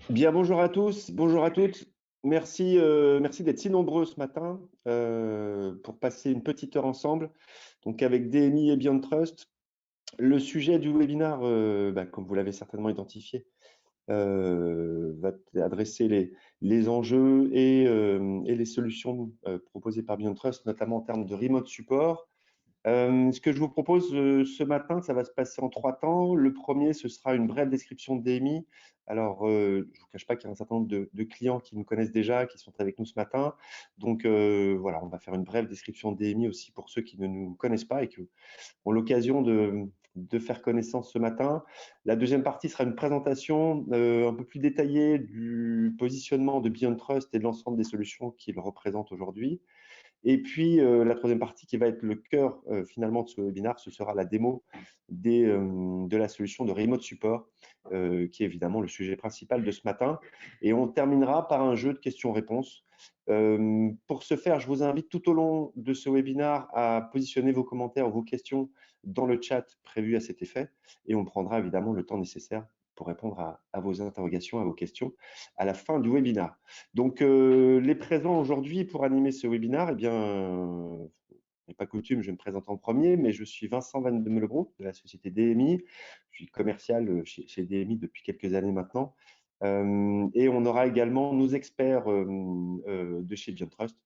Bien, bonjour à tous, bonjour à toutes. Merci, merci d'être si nombreux ce matin pour passer une petite heure ensemble, donc avec DMI et Beyond Trust. Le sujet du webinaire, comme vous l'avez certainement identifié, va adresser les enjeux et les solutions proposées par Beyond Trust, notamment en termes de remote support. Ce que je vous propose ce matin, ça va se passer en 3 temps. Le premier, ce sera une brève description de DMI. Alors, je ne vous cache pas qu'il y a un certain nombre de clients qui nous connaissent déjà, qui sont avec nous ce matin. Donc, voilà, on va faire une brève description de DMI aussi pour ceux qui ne nous connaissent pas et qui ont l'occasion de faire connaissance ce matin. La deuxième partie sera une présentation un peu plus détaillée du positionnement de Beyond Trust et de l'ensemble des solutions qu'il représente aujourd'hui. Et puis, la troisième partie qui va être le cœur finalement de ce webinaire, ce sera la démo de la solution de Remote Support, qui est évidemment le sujet principal de ce matin. Et on terminera par un jeu de questions-réponses. Pour ce faire, je vous invite tout au long de ce webinaire à positionner vos commentaires, vos questions dans le chat prévu à cet effet. Et on prendra évidemment le temps nécessaire pour répondre à vos interrogations, à vos questions à la fin du webinaire. Donc, les présents aujourd'hui pour animer ce webinaire, eh bien, n'est pas coutume, je vais me présente en premier, mais je suis Vincent Van de Meulebroek de la société DMI. Je suis commercial chez DMI depuis quelques années maintenant. Et on aura également nos experts de chez Beyond Trust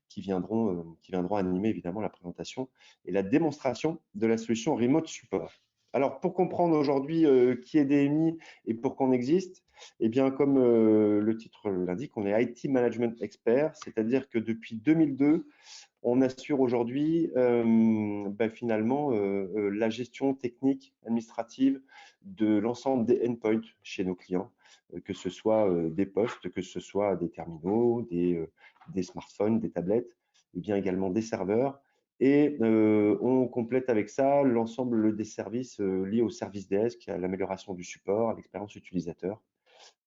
qui viendront animer évidemment la présentation et la démonstration de la solution Remote Support. Alors, pour comprendre aujourd'hui qui est DMI et pourquoi on existe, eh bien, comme le titre l'indique, on est IT Management Expert, c'est-à-dire que depuis 2002, on assure aujourd'hui finalement la gestion technique, administrative de l'ensemble des endpoints chez nos clients, que ce soit des postes, que ce soit des terminaux, des smartphones, des tablettes, et bien également des serveurs. Et on complète avec ça l'ensemble des services liés au service desk, à l'amélioration du support, à l'expérience utilisateur.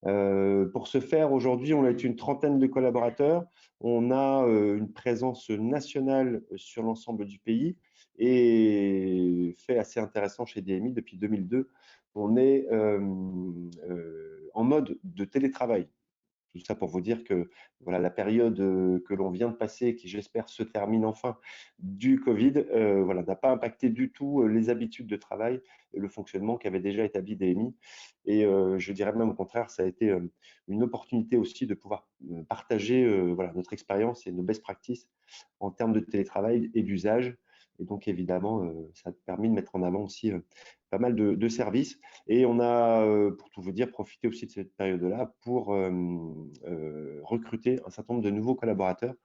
Pour ce faire, aujourd'hui, on est une trentaine de collaborateurs. On a une présence nationale sur l'ensemble du pays et fait assez intéressant chez DMI depuis 2002. On est en mode de télétravail. Tout ça pour vous dire que voilà, la période que l'on vient de passer, qui j'espère se termine enfin, du Covid, voilà, n'a pas impacté du tout les habitudes de travail et le fonctionnement qu'avait déjà établi DMI. Et je dirais même au contraire, ça a été une opportunité aussi de pouvoir partager voilà, notre expérience et nos best practices en termes de télétravail et d'usage. Et donc, évidemment, ça a permis de mettre en avant aussi pas mal de services. Et on a, pour tout vous dire, profité aussi de cette période-là pour recruter un certain nombre de nouveaux collaborateurs.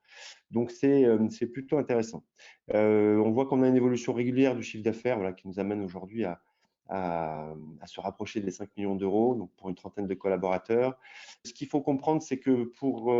Donc, c'est plutôt intéressant. On voit qu'on a une évolution régulière du chiffre d'affaires voilà, qui nous amène aujourd'hui à se rapprocher des 5 millions d'euros, donc pour une trentaine de collaborateurs. Ce qu'il faut comprendre, c'est que pour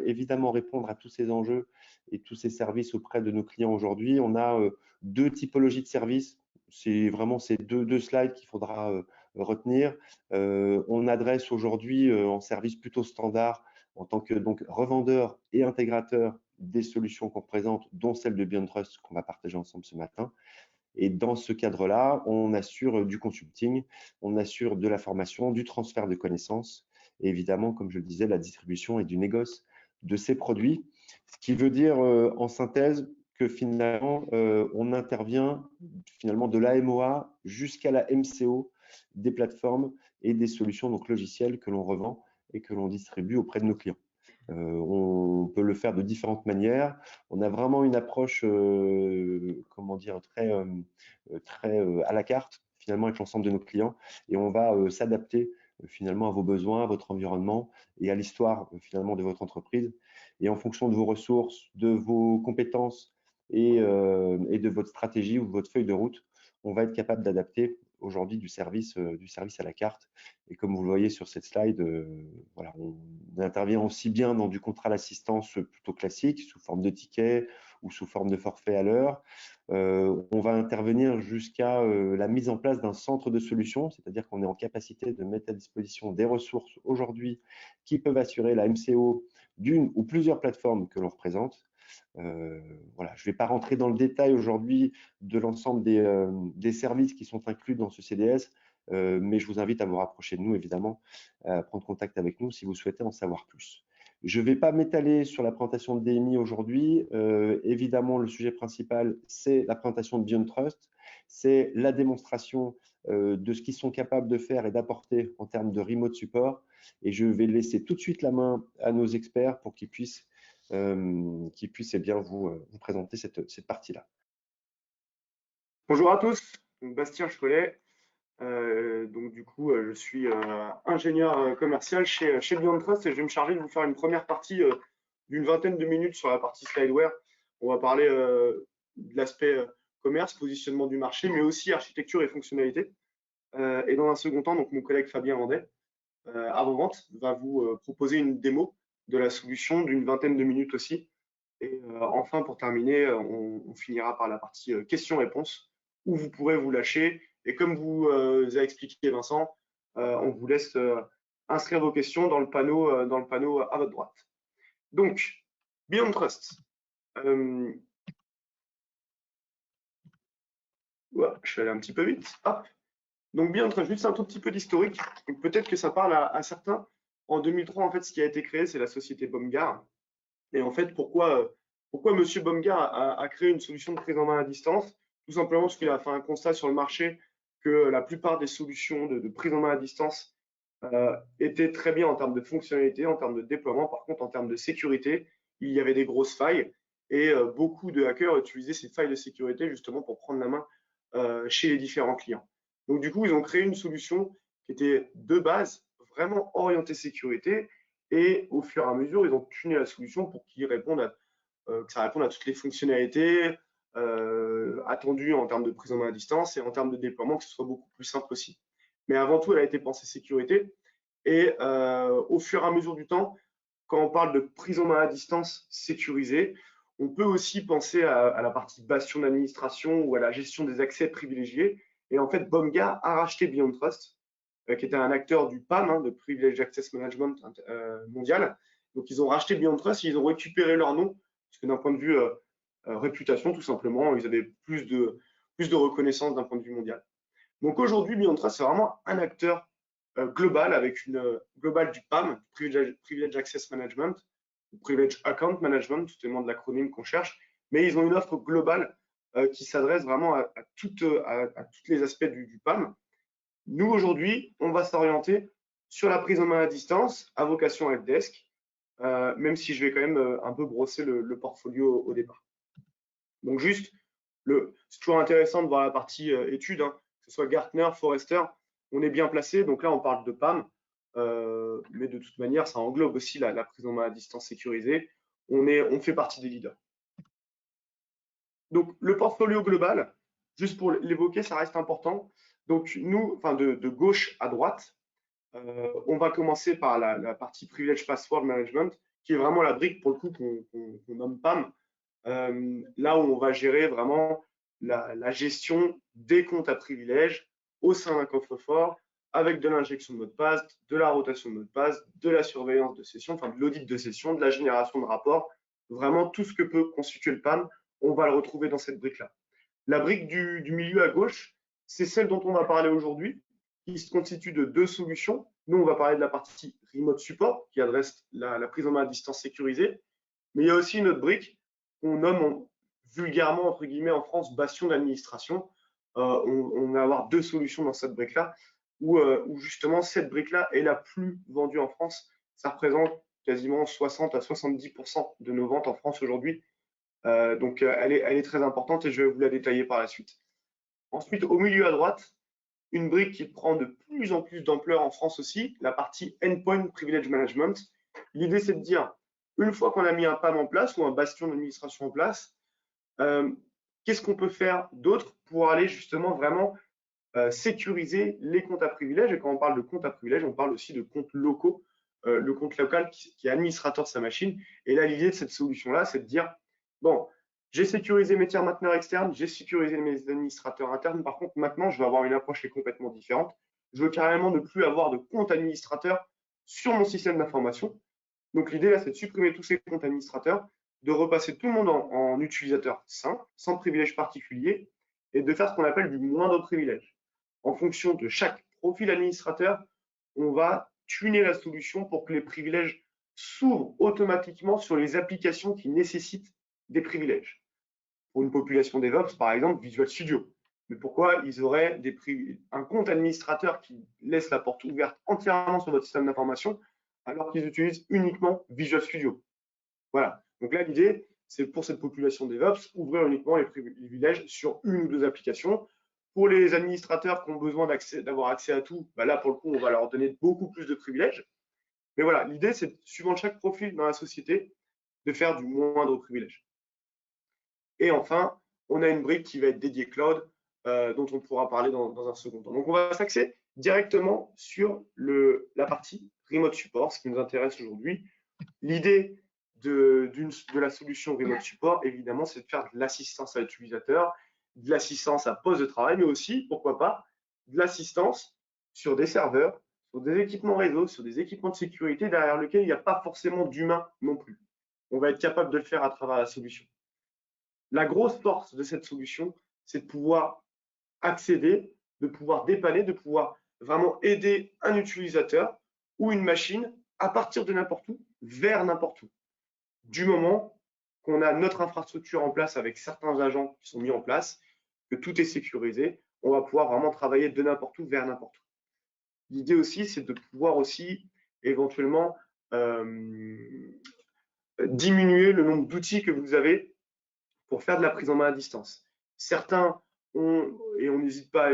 évidemment répondre à tous ces enjeux et tous ces services auprès de nos clients aujourd'hui, on a deux typologies de services. C'est vraiment ces deux slides qu'il faudra retenir. On adresse aujourd'hui en service plutôt standard en tant que donc revendeur et intégrateur des solutions qu'on présente, dont celle de Beyond Trust qu'on va partager ensemble ce matin. Et dans ce cadre-là, on assure du consulting, on assure de la formation, du transfert de connaissances et évidemment, comme je le disais, la distribution et du négoce de ces produits. Ce qui veut dire en synthèse que finalement, on intervient finalement de l'AMOA jusqu'à la MCO des plateformes et des solutions donc logicielles que l'on revend et que l'on distribue auprès de nos clients. On peut le faire de différentes manières. On a vraiment une approche, comment dire, très à la carte, finalement, avec l'ensemble de nos clients. Et on va s'adapter finalement à vos besoins, à votre environnement et à l'histoire finalement de votre entreprise. Et en fonction de vos ressources, de vos compétences et de votre stratégie ou votre feuille de route, on va être capable d'adapter aujourd'hui du service à la carte. Et comme vous le voyez sur cette slide, voilà, on intervient aussi bien dans du contrat d'assistance plutôt classique, sous forme de ticket ou sous forme de forfait à l'heure. On va intervenir jusqu'à la mise en place d'un centre de solutions, c'est-à-dire qu'on est en capacité de mettre à disposition des ressources aujourd'hui qui peuvent assurer la MCO d'une ou plusieurs plateformes que l'on représente. Voilà, je ne vais pas rentrer dans le détail aujourd'hui de l'ensemble des services qui sont inclus dans ce CDS, mais je vous invite à vous rapprocher de nous, évidemment, à prendre contact avec nous si vous souhaitez en savoir plus. Je ne vais pas m'étaler sur la présentation de DMI aujourd'hui. Évidemment, le sujet principal, c'est la présentation de Beyond Trust, c'est la démonstration de ce qu'ils sont capables de faire et d'apporter en termes de remote support. Et je vais laisser tout de suite la main à nos experts pour qu'ils puissent eh bien, vous présenter cette partie-là. Bonjour à tous, donc Bastien Cholet. Donc du coup, je suis ingénieur commercial chez Beyond Trust et je vais me charger de vous faire une première partie d'une vingtaine de minutes sur la partie slideware. On va parler de l'aspect commerce, positionnement du marché, mais aussi architecture et fonctionnalité. Et dans un second temps, donc mon collègue Fabien Randet, avant-vente, va vous proposer une démo de la solution d'une vingtaine de minutes aussi. Et enfin, pour terminer, on finira par la partie questions-réponses où vous pourrez vous lâcher. Et comme vous a expliqué Vincent, on vous laisse inscrire vos questions dans le panneau à votre droite. Donc, Beyond Trust. Je suis allé un petit peu vite. Hop. Donc, Beyond Trust, juste un tout petit peu d'historique. Peut-être que ça parle à certains. En 2003, en fait, ce qui a été créé, c'est la société Bomgar. Et en fait, pourquoi Monsieur Bomgar a créé une solution de prise en main à distance? Tout simplement parce qu'il a fait un constat sur le marché que la plupart des solutions de prise en main à distance étaient très bien en termes de fonctionnalité, en termes de déploiement. Par contre, en termes de sécurité, il y avait des grosses failles et beaucoup de hackers utilisaient ces failles de sécurité justement pour prendre la main chez les différents clients. Donc du coup, ils ont créé une solution qui était de base vraiment orientée sécurité et au fur et à mesure, ils ont tuné la solution pour que ça réponde à toutes les fonctionnalités attendues en termes de prise en main à distance et en termes de déploiement, que ce soit beaucoup plus simple aussi. Mais avant tout, elle a été pensée sécurité. Et au fur et à mesure du temps, quand on parle de prise en main à distance sécurisée, on peut aussi penser à la partie bastion d'administration ou à la gestion des accès privilégiés. Et en fait, Bomgar a racheté Beyond Trust, qui était un acteur du PAM, de Privileged Access Management mondial. Donc, ils ont racheté Beyond Trust, ils ont récupéré leur nom, parce que d'un point de vue réputation, tout simplement, ils avaient plus de reconnaissance d'un point de vue mondial. Donc aujourd'hui, Beyond Trust, c'est vraiment un acteur global avec une globale du PAM, Privileged Access Management, Privileged Account Management, tout est le nom de l'acronyme qu'on cherche, mais ils ont une offre globale qui s'adresse vraiment à tous les aspects du PAM. Nous, aujourd'hui, on va s'orienter sur la prise en main à distance, à vocation helpdesk, même si je vais quand même un peu brosser le portfolio au départ. Donc juste, c'est toujours intéressant de voir la partie études, que ce soit Gartner, Forrester, on est bien placé. Donc là, on parle de PAM, mais de toute manière, ça englobe aussi la prise en main à distance sécurisée. On fait partie des leaders. Donc le portfolio global, juste pour l'évoquer, ça reste important. Donc nous, enfin de gauche à droite, on va commencer par la partie Privilege Password Management, qui est vraiment la brique pour le coup qu'on nomme PAM. Là où on va gérer vraiment la gestion des comptes à privilèges au sein d'un coffre-fort, avec de l'injection de mot de passe, de la rotation de mot de passe, de la surveillance de session, enfin de l'audit de session, de la génération de rapports. Vraiment tout ce que peut constituer le PAM, on va le retrouver dans cette brique-là. La brique du milieu à gauche, c'est celle dont on va parler aujourd'hui, qui se constitue de deux solutions. Nous, on va parler de la partie remote support, qui adresse la prise en main à distance sécurisée. Mais il y a aussi une autre brique qu'on nomme vulgairement, entre guillemets, en France, bastion d'administration. On va avoir deux solutions dans cette brique-là, où justement, cette brique-là est la plus vendue en France. Ça représente quasiment 60 à 70% de nos ventes en France aujourd'hui. Donc, elle est très importante et je vais vous la détailler par la suite. Ensuite, au milieu à droite, une brique qui prend de plus en plus d'ampleur en France aussi, la partie Endpoint Privilege Management. L'idée, c'est de dire, une fois qu'on a mis un PAM en place ou un bastion d'administration en place, qu'est-ce qu'on peut faire d'autre pour aller justement vraiment sécuriser les comptes à privilèges? Et quand on parle de comptes à privilèges, on parle aussi de comptes locaux, le compte local qui est administrateur de sa machine. Et là, l'idée de cette solution-là, c'est de dire, bon, j'ai sécurisé mes tiers mainteneurs externes, j'ai sécurisé mes administrateurs internes. Par contre, maintenant, je vais avoir une approche qui est complètement différente. Je veux carrément ne plus avoir de compte administrateur sur mon système d'information. Donc, l'idée, là, c'est de supprimer tous ces comptes administrateurs, de repasser tout le monde en utilisateur simple, sans privilège particulier, et de faire ce qu'on appelle du moindre privilège. En fonction de chaque profil administrateur, on va tuner la solution pour que les privilèges s'ouvrent automatiquement sur les applications qui nécessitent des privilèges. Pour une population DevOps, par exemple, Visual Studio. Mais pourquoi ils auraient un compte administrateur qui laisse la porte ouverte entièrement sur votre système d'information alors qu'ils utilisent uniquement Visual Studio? Voilà. Donc là, l'idée, c'est pour cette population DevOps, ouvrir uniquement les privilèges sur une ou deux applications. Pour les administrateurs qui ont besoin d'avoir accès à tout, bah là, pour le coup, on va leur donner beaucoup plus de privilèges. Mais voilà, l'idée, c'est, suivant chaque profil dans la société, de faire du moindre privilège. Et enfin, on a une brique qui va être dédiée cloud, dont on pourra parler dans un second temps. Donc, on va s'axer directement sur la partie remote support, ce qui nous intéresse aujourd'hui. L'idée de la solution remote support, évidemment, c'est de faire de l'assistance à l'utilisateur, de l'assistance à poste de travail, mais aussi, pourquoi pas, de l'assistance sur des serveurs, sur des équipements réseau, sur des équipements de sécurité derrière lesquels il n'y a pas forcément d'humain non plus. On va être capable de le faire à travers la solution. La grosse force de cette solution, c'est de pouvoir accéder, de pouvoir dépanner, de pouvoir vraiment aider un utilisateur ou une machine à partir de n'importe où, vers n'importe où. Du moment qu'on a notre infrastructure en place avec certains agents qui sont mis en place, que tout est sécurisé, on va pouvoir vraiment travailler de n'importe où vers n'importe où. L'idée aussi, c'est de pouvoir aussi éventuellement diminuer le nombre d'outils que vous avez pour faire de la prise en main à distance. Certains ont, et on n'hésite pas à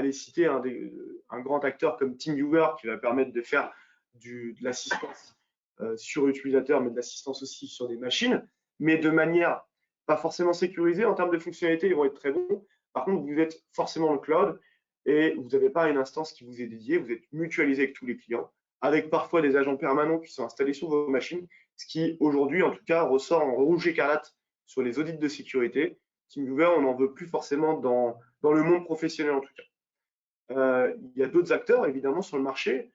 les citer, un grand acteur comme TeamViewer qui va permettre de faire de l'assistance sur utilisateur, mais de l'assistance aussi sur des machines, mais de manière pas forcément sécurisée. En termes de fonctionnalité, ils vont être très bons. Par contre, vous êtes forcément le cloud et vous n'avez pas une instance qui vous est dédiée. Vous êtes mutualisé avec tous les clients, avec parfois des agents permanents qui sont installés sur vos machines, ce qui aujourd'hui, en tout cas, ressort en rouge écarlate sur les audits de sécurité. TeamViewer, on n'en veut plus forcément dans le monde professionnel en tout cas. Il y a d'autres acteurs évidemment sur le marché.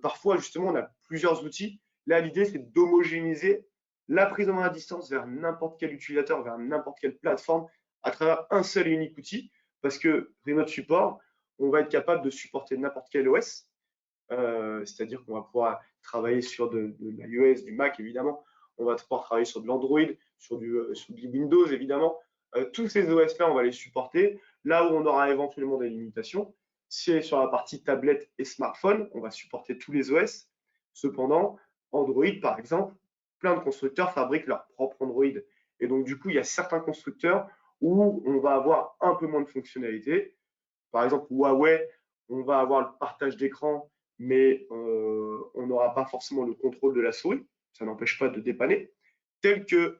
Parfois, justement, on a plusieurs outils. Là, l'idée, c'est d'homogénéiser la prise en main à distance vers n'importe quel utilisateur, vers n'importe quelle plateforme, à travers un seul et unique outil. Parce que Remote Support, on va être capable de supporter n'importe quel OS. C'est-à-dire qu'on va pouvoir travailler sur de l'iOS, du Mac évidemment. On va pouvoir travailler sur de l'Android, sur du Windows évidemment. Tous ces OS-là, on va les supporter. Là où on aura éventuellement des limitations, c'est sur la partie tablette et smartphone. On va supporter tous les OS. Cependant, Android, par exemple, plein de constructeurs fabriquent leur propre Android. Et donc, du coup, il y a certains constructeurs où on va avoir un peu moins de fonctionnalités. Par exemple, Huawei, on va avoir le partage d'écran, mais on n'aura pas forcément le contrôle de la souris. Ça n'empêche pas de dépanner. Tel que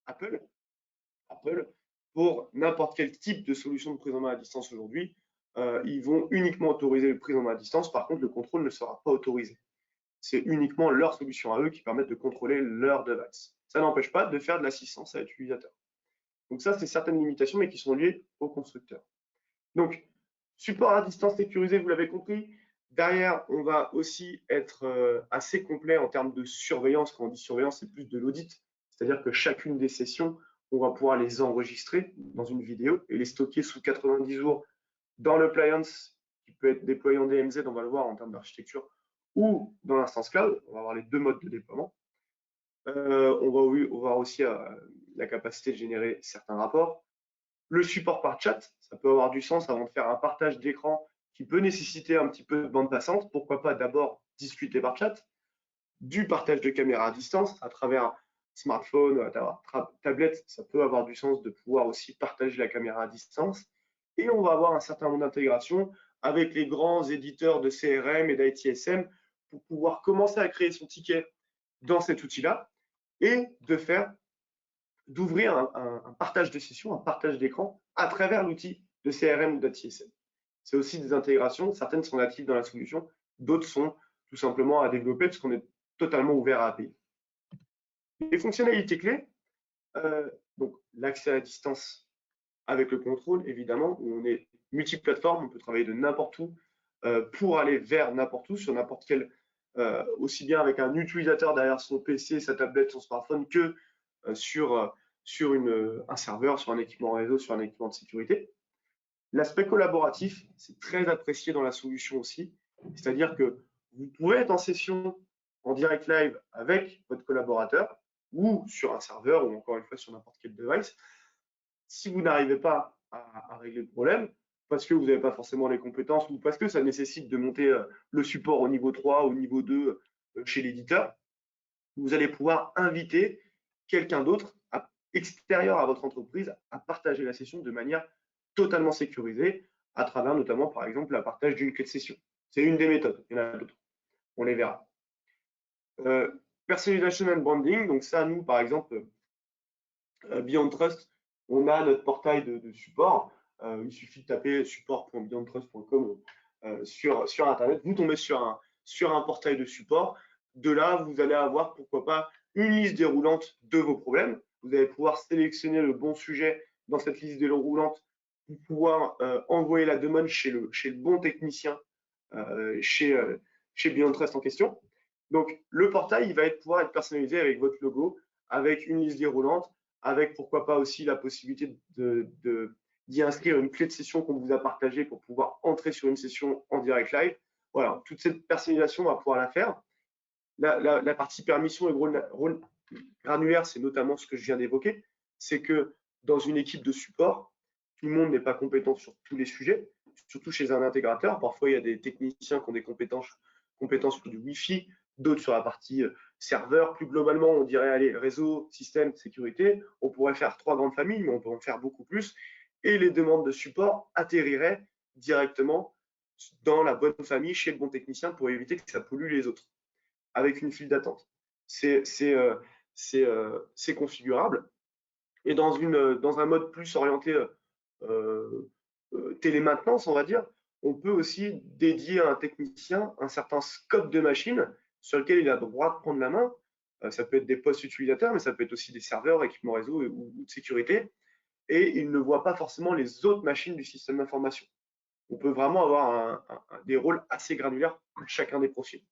Apple, pour n'importe quel type de solution de prise en main à distance aujourd'hui, ils vont uniquement autoriser le prise en main à distance. Par contre, le contrôle ne sera pas autorisé. C'est uniquement leur solution à eux qui permettent de contrôler leur device. Ça n'empêche pas de faire de l'assistance à l'utilisateur. Donc ça, c'est certaines limitations, mais qui sont liées au constructeur. Donc, support à distance sécurisé, vous l'avez compris. Derrière, on va aussi être assez complet en termes de surveillance. Quand on dit surveillance, c'est plus de l'audit. C'est-à-dire que chacune des sessions, on va pouvoir les enregistrer dans une vidéo et les stocker sous 90 jours dans l'appliance qui peut être déployé en DMZ, on va le voir en termes d'architecture, ou dans l'instance cloud. On va avoir les deux modes de déploiement. On va avoir aussi la capacité de générer certains rapports. Le support par chat, ça peut avoir du sens avant de faire un partage d'écran qui peut nécessiter un petit peu de bande passante. Pourquoi pas d'abord discuter par chat, du partage de caméra à distance à travers smartphone, à travers tablette, ça peut avoir du sens de pouvoir aussi partager la caméra à distance. Et on va avoir un certain nombre d'intégrations avec les grands éditeurs de CRM et d'ITSM pour pouvoir commencer à créer son ticket dans cet outil-là et d'ouvrir un partage de session, un partage d'écran à travers l'outil de CRM ou d'ITSM. C'est aussi des intégrations, certaines sont natives dans la solution, d'autres sont tout simplement à développer parce qu'on est totalement ouvert à API. Les fonctionnalités clés, donc l'accès à distance avec le contrôle, évidemment, où on est multiplateforme, on peut travailler de n'importe où pour aller vers n'importe où, sur n'importe quel, aussi bien avec un utilisateur derrière son PC, sa tablette, son smartphone, que sur un serveur, sur un équipement réseau, sur un équipement de sécurité. L'aspect collaboratif, c'est très apprécié dans la solution aussi. C'est-à-dire que vous pouvez être en session en direct live avec votre collaborateur ou sur un serveur ou encore une fois sur n'importe quel device. Si vous n'arrivez pas à régler le problème, parce que vous n'avez pas forcément les compétences ou parce que ça nécessite de monter le support au niveau 3 ou au niveau 2 chez l'éditeur, vous allez pouvoir inviter quelqu'un d'autre extérieur à votre entreprise à partager la session de manière totalement sécurisée à travers notamment, par exemple, le partage d'une clé de session. C'est une des méthodes, il y en a d'autres. On les verra. Personalization and branding, donc ça, nous, par exemple, Beyond Trust, on a notre portail de support. Il suffit de taper support.beyondtrust.com sur Internet. Vous tombez sur un portail de support. De là, vous allez avoir, pourquoi pas, une liste déroulante de vos problèmes. Vous allez pouvoir sélectionner le bon sujet dans cette liste déroulante pour pouvoir envoyer la demande chez le bon technicien chez Beyond Trust en question. Donc, le portail, il va pouvoir être personnalisé avec votre logo, avec une liste déroulante, avec pourquoi pas aussi la possibilité d'y inscrire une clé de session qu'on vous a partagée pour pouvoir entrer sur une session en direct live. Voilà, toute cette personnalisation, on va pouvoir la faire. La partie permission et rôle granulaire, c'est notamment ce que je viens d'évoquer. C'est que dans une équipe de support, tout le monde n'est pas compétent sur tous les sujets, surtout chez un intégrateur. Parfois, il y a des techniciens qui ont des compétences sur du Wi-Fi, d'autres sur la partie serveur. Plus globalement, on dirait, allez, réseau, système, sécurité. On pourrait faire 3 grandes familles, mais on peut en faire beaucoup plus. Et les demandes de support atterriraient directement dans la bonne famille chez le bon technicien pour éviter que ça pollue les autres, avec une file d'attente. C'est configurable. Et dans un mode plus orienté télémaintenance, on va dire, on peut aussi dédier à un technicien un certain scope de machine sur lequel il a le droit de prendre la main. Ça peut être des postes utilisateurs, mais ça peut être aussi des serveurs, équipements réseau ou de sécurité. Et il ne voit pas forcément les autres machines du système d'information. On peut vraiment avoir des rôles assez granulaires pour chacun des profils.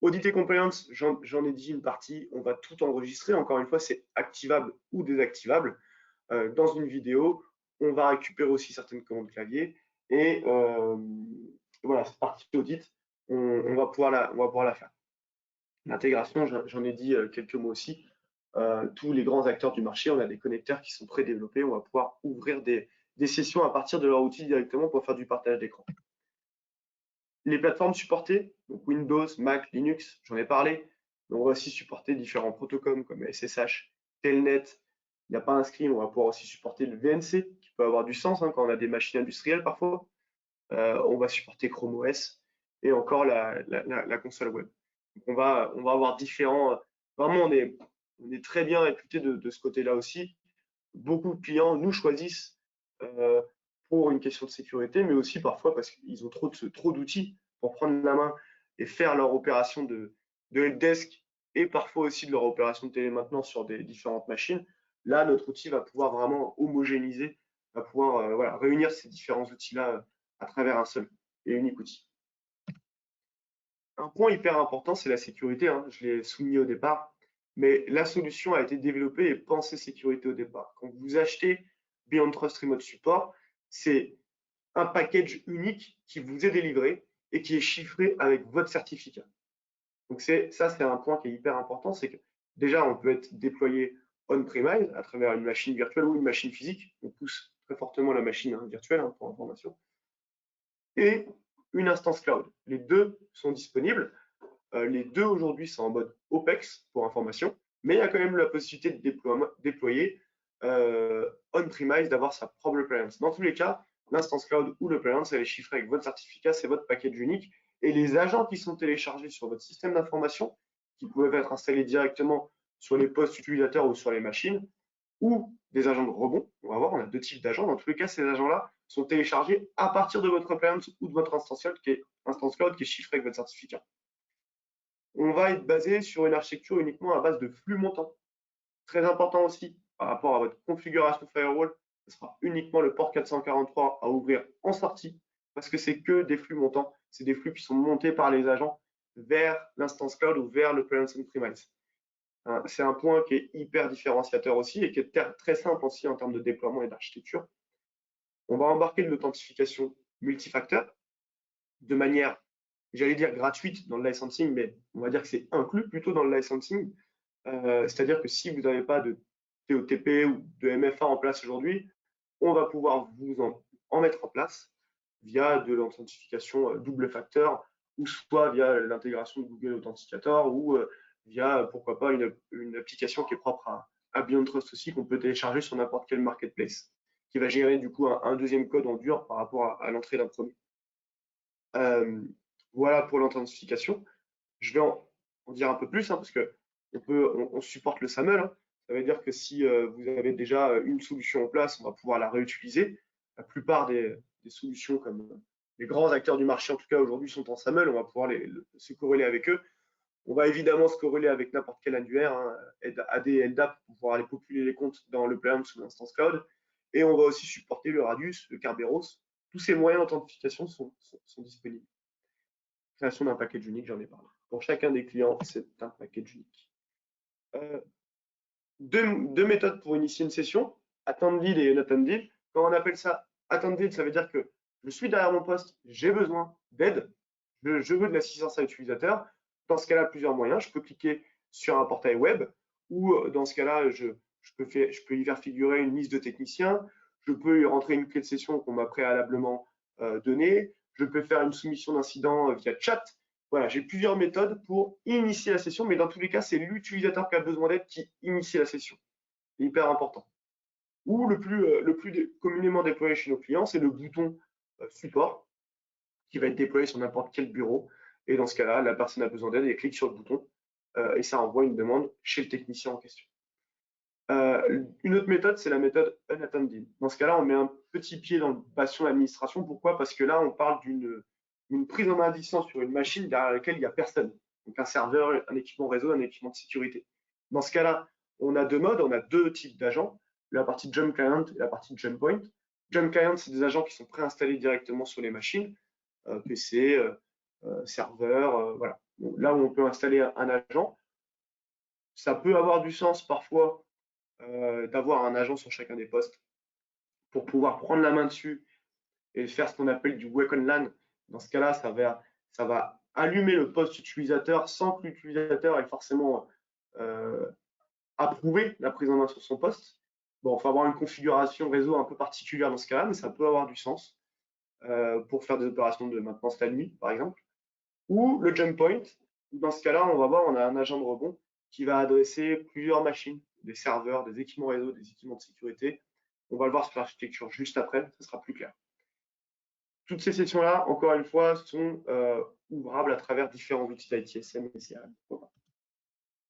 Audit et compliance, j'en ai dit une partie, on va tout enregistrer. Encore une fois, c'est activable ou désactivable. Dans une vidéo, on va récupérer aussi certaines commandes clavier. Et voilà, cette partie audit, on va pouvoir la faire. L'intégration, j'en ai dit quelques mots aussi. Tous les grands acteurs du marché, on a des connecteurs qui sont prédéveloppés. On va pouvoir ouvrir des sessions à partir de leur outil directement pour faire du partage d'écran. Les plateformes supportées, donc Windows, Mac, Linux, j'en ai parlé. Mais on va aussi supporter différents protocoles comme SSH, Telnet. Il n'y a pas inscrit, on va pouvoir aussi supporter le VNC, qui peut avoir du sens quand on a des machines industrielles parfois. On va supporter Chrome OS et encore la console web. Donc on va avoir différents. Vraiment, on est très bien réputé de ce côté-là aussi. Beaucoup de clients nous choisissent pour une question de sécurité, mais aussi parfois parce qu'ils ont trop d'outils pour prendre la main et faire leur opération de helpdesk et parfois aussi de leur opération de télémaintenance sur des différentes machines. Là, notre outil va pouvoir vraiment homogénéiser, va pouvoir voilà, réunir ces différents outils-là à travers un seul et unique outil. Un point hyper important, c'est la sécurité. Hein. Je l'ai souligné au départ, mais la solution a été développée et pensée sécurité au départ. Quand vous achetez Beyond Trust Remote Support, c'est un package unique qui vous est délivré et qui est chiffré avec votre certificat. Donc ça, c'est un point qui est hyper important, c'est que déjà, on peut être déployé on-premise à travers une machine virtuelle ou une machine physique. On pousse très fortement la machine virtuelle pour information. Et une instance cloud. Les deux sont disponibles. Les deux aujourd'hui sont en mode OPEX pour information, mais il y a quand même la possibilité de déployer on-premise, d'avoir sa propre appliance. Dans tous les cas, l'instance cloud ou l'appliance, elle est chiffrée avec votre certificat, c'est votre package unique. Et les agents qui sont téléchargés sur votre système d'information, qui peuvent être installés directement sur les postes utilisateurs ou sur les machines, ou des agents de rebond, on a 2 types d'agents. Dans tous les cas, ces agents-là sont téléchargés à partir de votre appliance ou de votre instance cloud qui est chiffrée avec votre certificat. On va être basé sur une architecture uniquement à base de flux montants. Très important aussi, par rapport à votre configuration firewall, ce sera uniquement le port 443 à ouvrir en sortie, parce que c'est que des flux montants. C'est des flux qui sont montés par les agents vers l'instance cloud ou vers le appliance on-premise. C'est un point qui est hyper différenciateur aussi et qui est très simple aussi en termes de déploiement et d'architecture. On va embarquer de l'authentification multifacteur de manière, j'allais dire gratuite dans le licensing, mais on va dire que c'est inclus plutôt dans le licensing. C'est-à-dire que si vous n'avez pas de TOTP ou de MFA en place aujourd'hui, on va pouvoir vous en mettre en place via de l'authentification double facteur ou soit via l'intégration de Google Authenticator ou via, pourquoi pas, une application qui est propre à BeyondTrust aussi qu'on peut télécharger sur n'importe quel marketplace qui va gérer du coup un deuxième code en dur par rapport à l'entrée d'un premier. Voilà pour l'authentification. Je vais en dire un peu plus, hein, parce que on supporte le SAML. Hein. Ça veut dire que si vous avez déjà une solution en place, on va pouvoir la réutiliser. La plupart des solutions, comme les grands acteurs du marché, en tout cas aujourd'hui, sont en SAML. On va pouvoir se corréler avec eux. On va évidemment se corréler avec n'importe quel annuaire, hein, AD et LDAP, pour pouvoir aller populer les comptes dans le Plarium sous l'instance cloud. Et on va aussi supporter le Radius, le Kerberos. Tous ces moyens d'authentification sont disponibles. Création d'un package unique, j'en ai parlé. Pour chacun des clients, c'est un package unique. Deux méthodes pour initier une session, attended et unattended. Quand on appelle ça attended, ça veut dire que je suis derrière mon poste, j'ai besoin d'aide, je veux de l'assistance à l'utilisateur. Dans ce cas-là, plusieurs moyens. Je peux cliquer sur un portail web ou dans ce cas-là, je peux y faire figurer une liste de techniciens. Je peux y rentrer une clé de session qu'on m'a préalablement donnée. Je peux faire une soumission d'incident via chat. Voilà, j'ai plusieurs méthodes pour initier la session, mais dans tous les cas, c'est l'utilisateur qui a besoin d'aide qui initie la session. C'est hyper important. Ou le plus communément déployé chez nos clients, c'est le bouton support qui va être déployé sur n'importe quel bureau. Et dans ce cas-là, la personne a besoin d'aide, elle clique sur le bouton et ça envoie une demande chez le technicien en question. Une autre méthode, c'est la méthode unattended. Dans ce cas-là, on met un petit pied dans le bastion d'administration. Pourquoi? Parce que là, on parle d'une prise en main à distance sur une machine derrière laquelle il n'y a personne. Donc un serveur, un équipement réseau, un équipement de sécurité. Dans ce cas-là, on a deux modes, on a deux types d'agents, la partie Jump Client et la partie Jump Point. Jump Client, c'est des agents qui sont préinstallés directement sur les machines, PC, serveur, voilà. Donc, là où on peut installer un agent, ça peut avoir du sens parfois d'avoir un agent sur chacun des postes pour pouvoir prendre la main dessus et faire ce qu'on appelle du wake on LAN. Dans ce cas-là, ça va allumer le poste utilisateur sans que l'utilisateur ait forcément approuvé la prise en main sur son poste. Bon, il faut avoir une configuration réseau un peu particulière dans ce cas-là, mais ça peut avoir du sens pour faire des opérations de maintenance la nuit, par exemple. Ou le jump point, dans ce cas-là, on va voir, on a un agent de rebond qui va adresser plusieurs machines, des serveurs, des équipements réseau, des équipements de sécurité. On va le voir sur l'architecture juste après, ce sera plus clair. Toutes ces sessions-là, encore une fois, sont ouvrables à travers différents outils d'ITSM et CRM.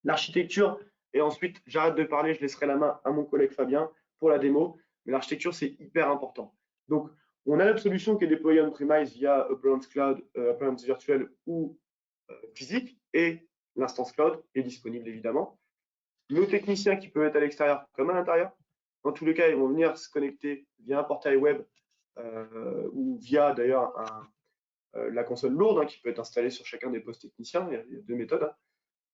L'architecture, et ensuite, j'arrête de parler, je laisserai la main à mon collègue Fabien pour la démo, mais l'architecture, c'est hyper important. Donc, on a notre solution qui est déployée on-premise via Appliance Cloud, Appliance virtuelle ou physique, et l'instance cloud est disponible évidemment. Nos techniciens qui peuvent être à l'extérieur comme à l'intérieur, dans tous les cas, ils vont venir se connecter via un portail web ou via d'ailleurs la console lourde hein, qui peut être installée sur chacun des postes techniciens. Il y a deux méthodes.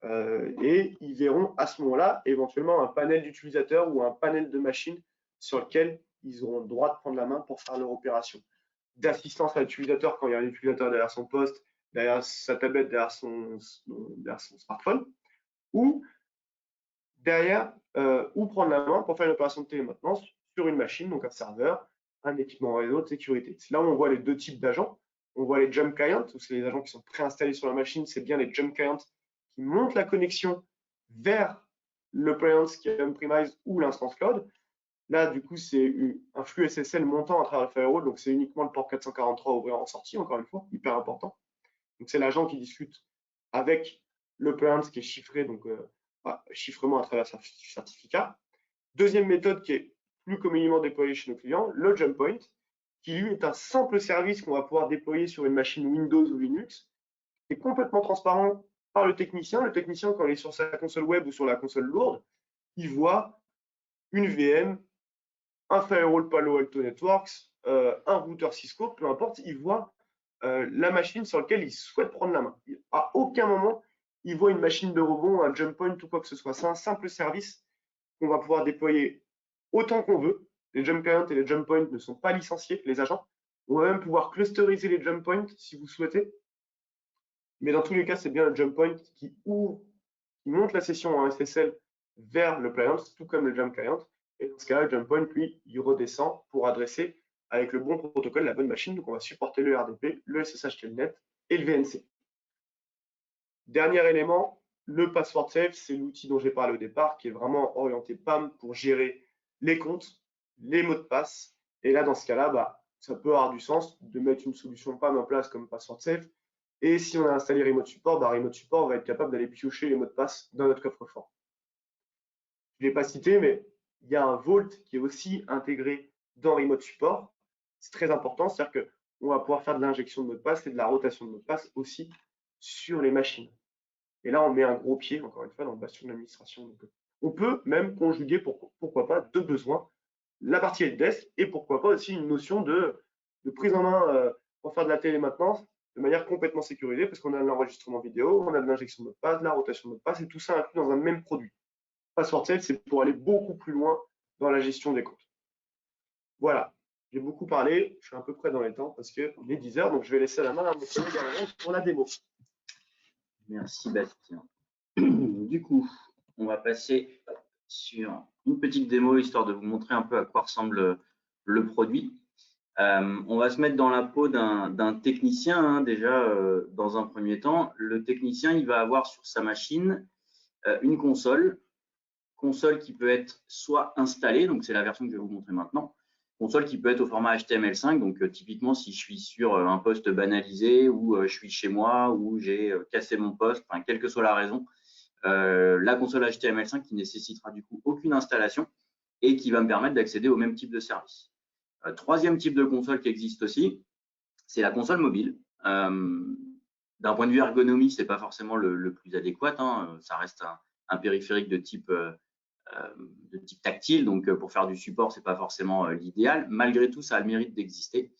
Hein. Et ils verront à ce moment-là éventuellement un panel d'utilisateurs ou un panel de machines sur lequel ils auront le droit de prendre la main pour faire leur opération d'assistance à l'utilisateur quand il y a un utilisateur derrière son poste, derrière sa tablette, derrière son smartphone, ou derrière, ou prendre la main pour faire une opération de télémaintenance sur une machine, donc un serveur, un équipement réseau de sécurité. C'est là où on voit les deux types d'agents. On voit les jump clients, où c'est les agents qui sont préinstallés sur la machine, c'est bien les jump clients qui montent la connexion vers le client qui est on-premise ou l'instance cloud. Là, du coup, c'est un flux SSL montant à travers le firewall, donc c'est uniquement le port 443 ouvert en sortie, encore une fois, hyper important. Donc c'est l'agent qui discute avec le client qui est chiffré, donc chiffrement à travers certificat. Deuxième méthode qui est plus communément déployée chez nos clients, le jump point, qui lui est un simple service qu'on va pouvoir déployer sur une machine Windows ou Linux, qui est complètement transparent par le technicien. Le technicien, quand il est sur sa console web ou sur la console lourde, il voit une VM, un firewall Palo Alto Networks, un routeur Cisco, peu importe, il voit la machine sur laquelle il souhaite prendre la main. À aucun moment, il voit une machine de rebond, un jump point ou quoi que ce soit. C'est un simple service qu'on va pouvoir déployer autant qu'on veut Les jump clients et les jump points ne sont pas licenciés, les agents. On va même pouvoir clusteriser les jump points si vous souhaitez. Mais dans tous les cas, c'est bien le jump point qui ouvre, qui monte la session en SSL vers le client, tout comme le jump client. Et dans ce cas-là, le jump point, lui, il redescend pour adresser avec le bon protocole la bonne machine. Donc, on va supporter le RDP, le SSH Telnet et le VNC. Dernier élément, le password safe, c'est l'outil dont j'ai parlé au départ, qui est vraiment orienté PAM pour gérer les comptes, les mots de passe. Et là, dans ce cas-là, bah, ça peut avoir du sens de mettre une solution PAM en place comme password safe. Et si on a installé Remote Support, bah, Remote Support va être capable d'aller piocher les mots de passe dans notre coffre-fort. Je ne l'ai pas cité, mais il y a un Vault qui est aussi intégré dans Remote Support. C'est très important, c'est-à-dire qu'on va pouvoir faire de l'injection de mots de passe et de la rotation de mots de passe aussi sur les machines. Et là, on met un gros pied, encore une fois, dans le bastion de l'administration. On peut même conjuguer, pourquoi pas, deux besoins, la partie helpdesk et pourquoi pas aussi une notion de prise en main pour faire de la télémaintenance de manière complètement sécurisée, parce qu'on a de l'enregistrement vidéo, on a de l'injection de mot de passe, de la rotation de mot de passe, et tout ça inclus dans un même produit. Password Safe, c'est pour aller beaucoup plus loin dans la gestion des comptes. Voilà, j'ai beaucoup parlé, je suis à peu près dans les temps parce qu'il est 10 heures, donc je vais laisser la main à mon collègue Alain pour la démo. Merci Bastien. Du coup, on va passer sur une petite démo histoire de vous montrer un peu à quoi ressemble le produit. On va se mettre dans la peau d'un technicien hein, déjà dans un premier temps. Le technicien, il va avoir sur sa machine une console qui peut être soit installée, donc c'est la version que je vais vous montrer maintenant, console qui peut être au format HTML5, donc typiquement si je suis sur un poste banalisé ou je suis chez moi ou j'ai cassé mon poste, enfin quelle que soit la raison, la console HTML5 qui nécessitera du coup aucune installation et qui va me permettre d'accéder au même type de service. Troisième type de console qui existe aussi, c'est la console mobile. D'un point de vue ergonomie, c'est pas forcément le plus adéquat, hein, ça reste un périphérique de type tactile, donc pour faire du support, c'est pas forcément l'idéal. Malgré tout, ça a le mérite d'exister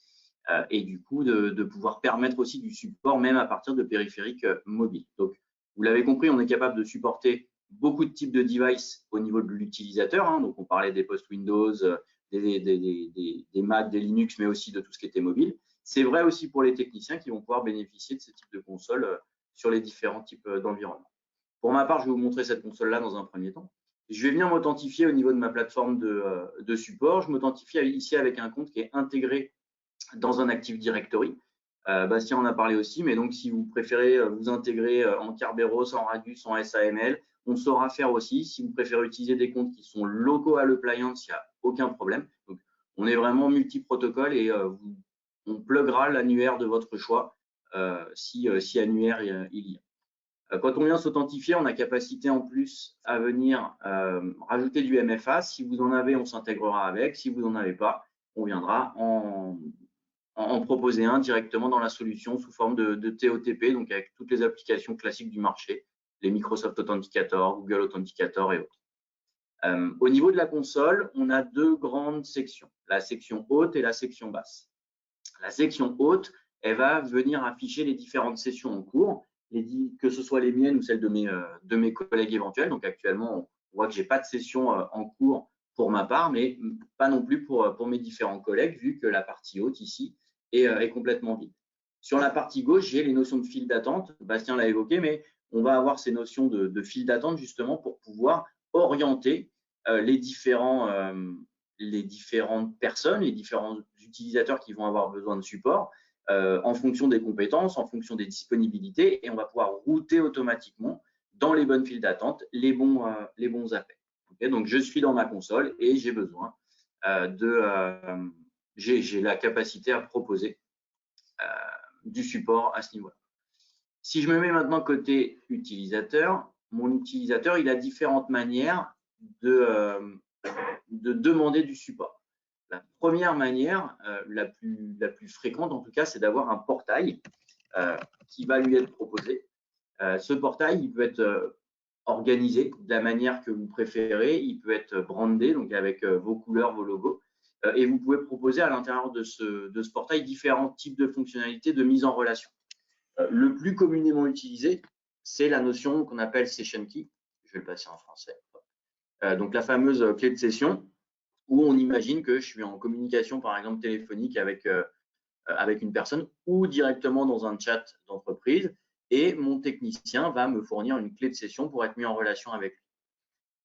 et du coup de pouvoir permettre aussi du support même à partir de périphériques mobiles. Donc, vous l'avez compris, on est capable de supporter beaucoup de types de devices au niveau de l'utilisateur. Hein, donc, on parlait des postes Windows, des Mac, des Linux, mais aussi de tout ce qui était mobile. C'est vrai aussi pour les techniciens qui vont pouvoir bénéficier de ce type de console sur les différents types d'environnements. Pour ma part, je vais vous montrer cette console-là dans un premier temps. Je vais venir m'authentifier au niveau de ma plateforme de support. Je m'authentifie ici avec un compte qui est intégré dans un Active Directory. Bastien en a parlé aussi, mais donc si vous préférez vous intégrer en Kerberos, en Radius, en SAML, on saura faire aussi. Si vous préférez utiliser des comptes qui sont locaux à l'appliance, il n'y a aucun problème. Donc, on est vraiment multi-protocole et on pluguera l'annuaire de votre choix si annuaire il y a. Quand on vient s'authentifier, on a capacité en plus à venir rajouter du MFA. Si vous en avez, on s'intégrera avec. Si vous n'en avez pas, on viendra en proposer un directement dans la solution sous forme de TOTP, donc avec toutes les applications classiques du marché, les Microsoft Authenticator, Google Authenticator et autres. Au niveau de la console, on a deux grandes sections, la section haute et la section basse. La section haute, elle va venir afficher les différentes sessions en cours, que ce soit les miennes ou celles de mes collègues éventuels. Donc actuellement, on voit que je n'ai pas de session en cours pour ma part, mais pas non plus pour mes différents collègues, vu que la partie haute ici est complètement vide. Sur la partie gauche, j'ai les notions de file d'attente. Bastien l'a évoqué, mais on va avoir ces notions de file d'attente justement pour pouvoir orienter les différentes personnes, les différents utilisateurs qui vont avoir besoin de support en fonction des compétences, en fonction des disponibilités, et on va pouvoir router automatiquement dans les bonnes files d'attente les bons appels. Okay, donc, je suis dans ma console et j'ai besoin j'ai la capacité à proposer du support à ce niveau-là. Si je me mets maintenant côté utilisateur, mon utilisateur, il a différentes manières de demander du support. La première manière, la plus fréquente en tout cas, c'est d'avoir un portail qui va lui être proposé. Ce portail, il peut être organisé de la manière que vous préférez, il peut être brandé, donc avec vos couleurs, vos logos, et vous pouvez proposer à l'intérieur de ce portail différents types de fonctionnalités de mise en relation. Le plus communément utilisé, c'est la notion qu'on appelle Session Key. Je vais le passer en français. Donc, la fameuse clé de session. où on imagine que je suis en communication, par exemple, téléphonique avec une personne ou directement dans un chat d'entreprise et mon technicien va me fournir une clé de session pour être mis en relation avec lui.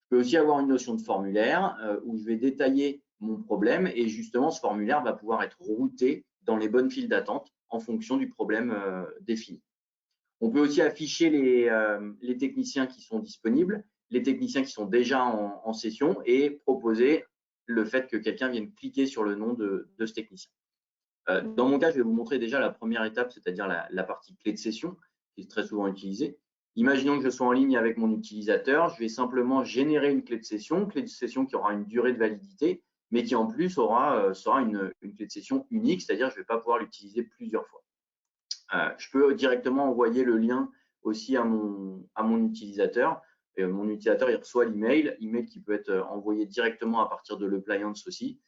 Je peux aussi avoir une notion de formulaire où je vais détailler mon problème et justement ce formulaire va pouvoir être routé dans les bonnes files d'attente en fonction du problème défini. On peut aussi afficher les techniciens qui sont disponibles, les techniciens qui sont déjà en session et proposer le fait que quelqu'un vienne cliquer sur le nom de ce technicien. Dans mon cas, je vais vous montrer déjà la première étape, c'est-à-dire la partie clé de session, qui est très souvent utilisée. Imaginons que je sois en ligne avec mon utilisateur, je vais simplement générer une clé de session qui aura une durée de validité, mais qui en plus sera une clé de session unique, c'est-à-dire que je ne vais pas pouvoir l'utiliser plusieurs fois. Je peux directement envoyer le lien aussi à mon utilisateur. Et mon utilisateur, il reçoit l'email qui peut être envoyé directement à partir de l'appliance aussi.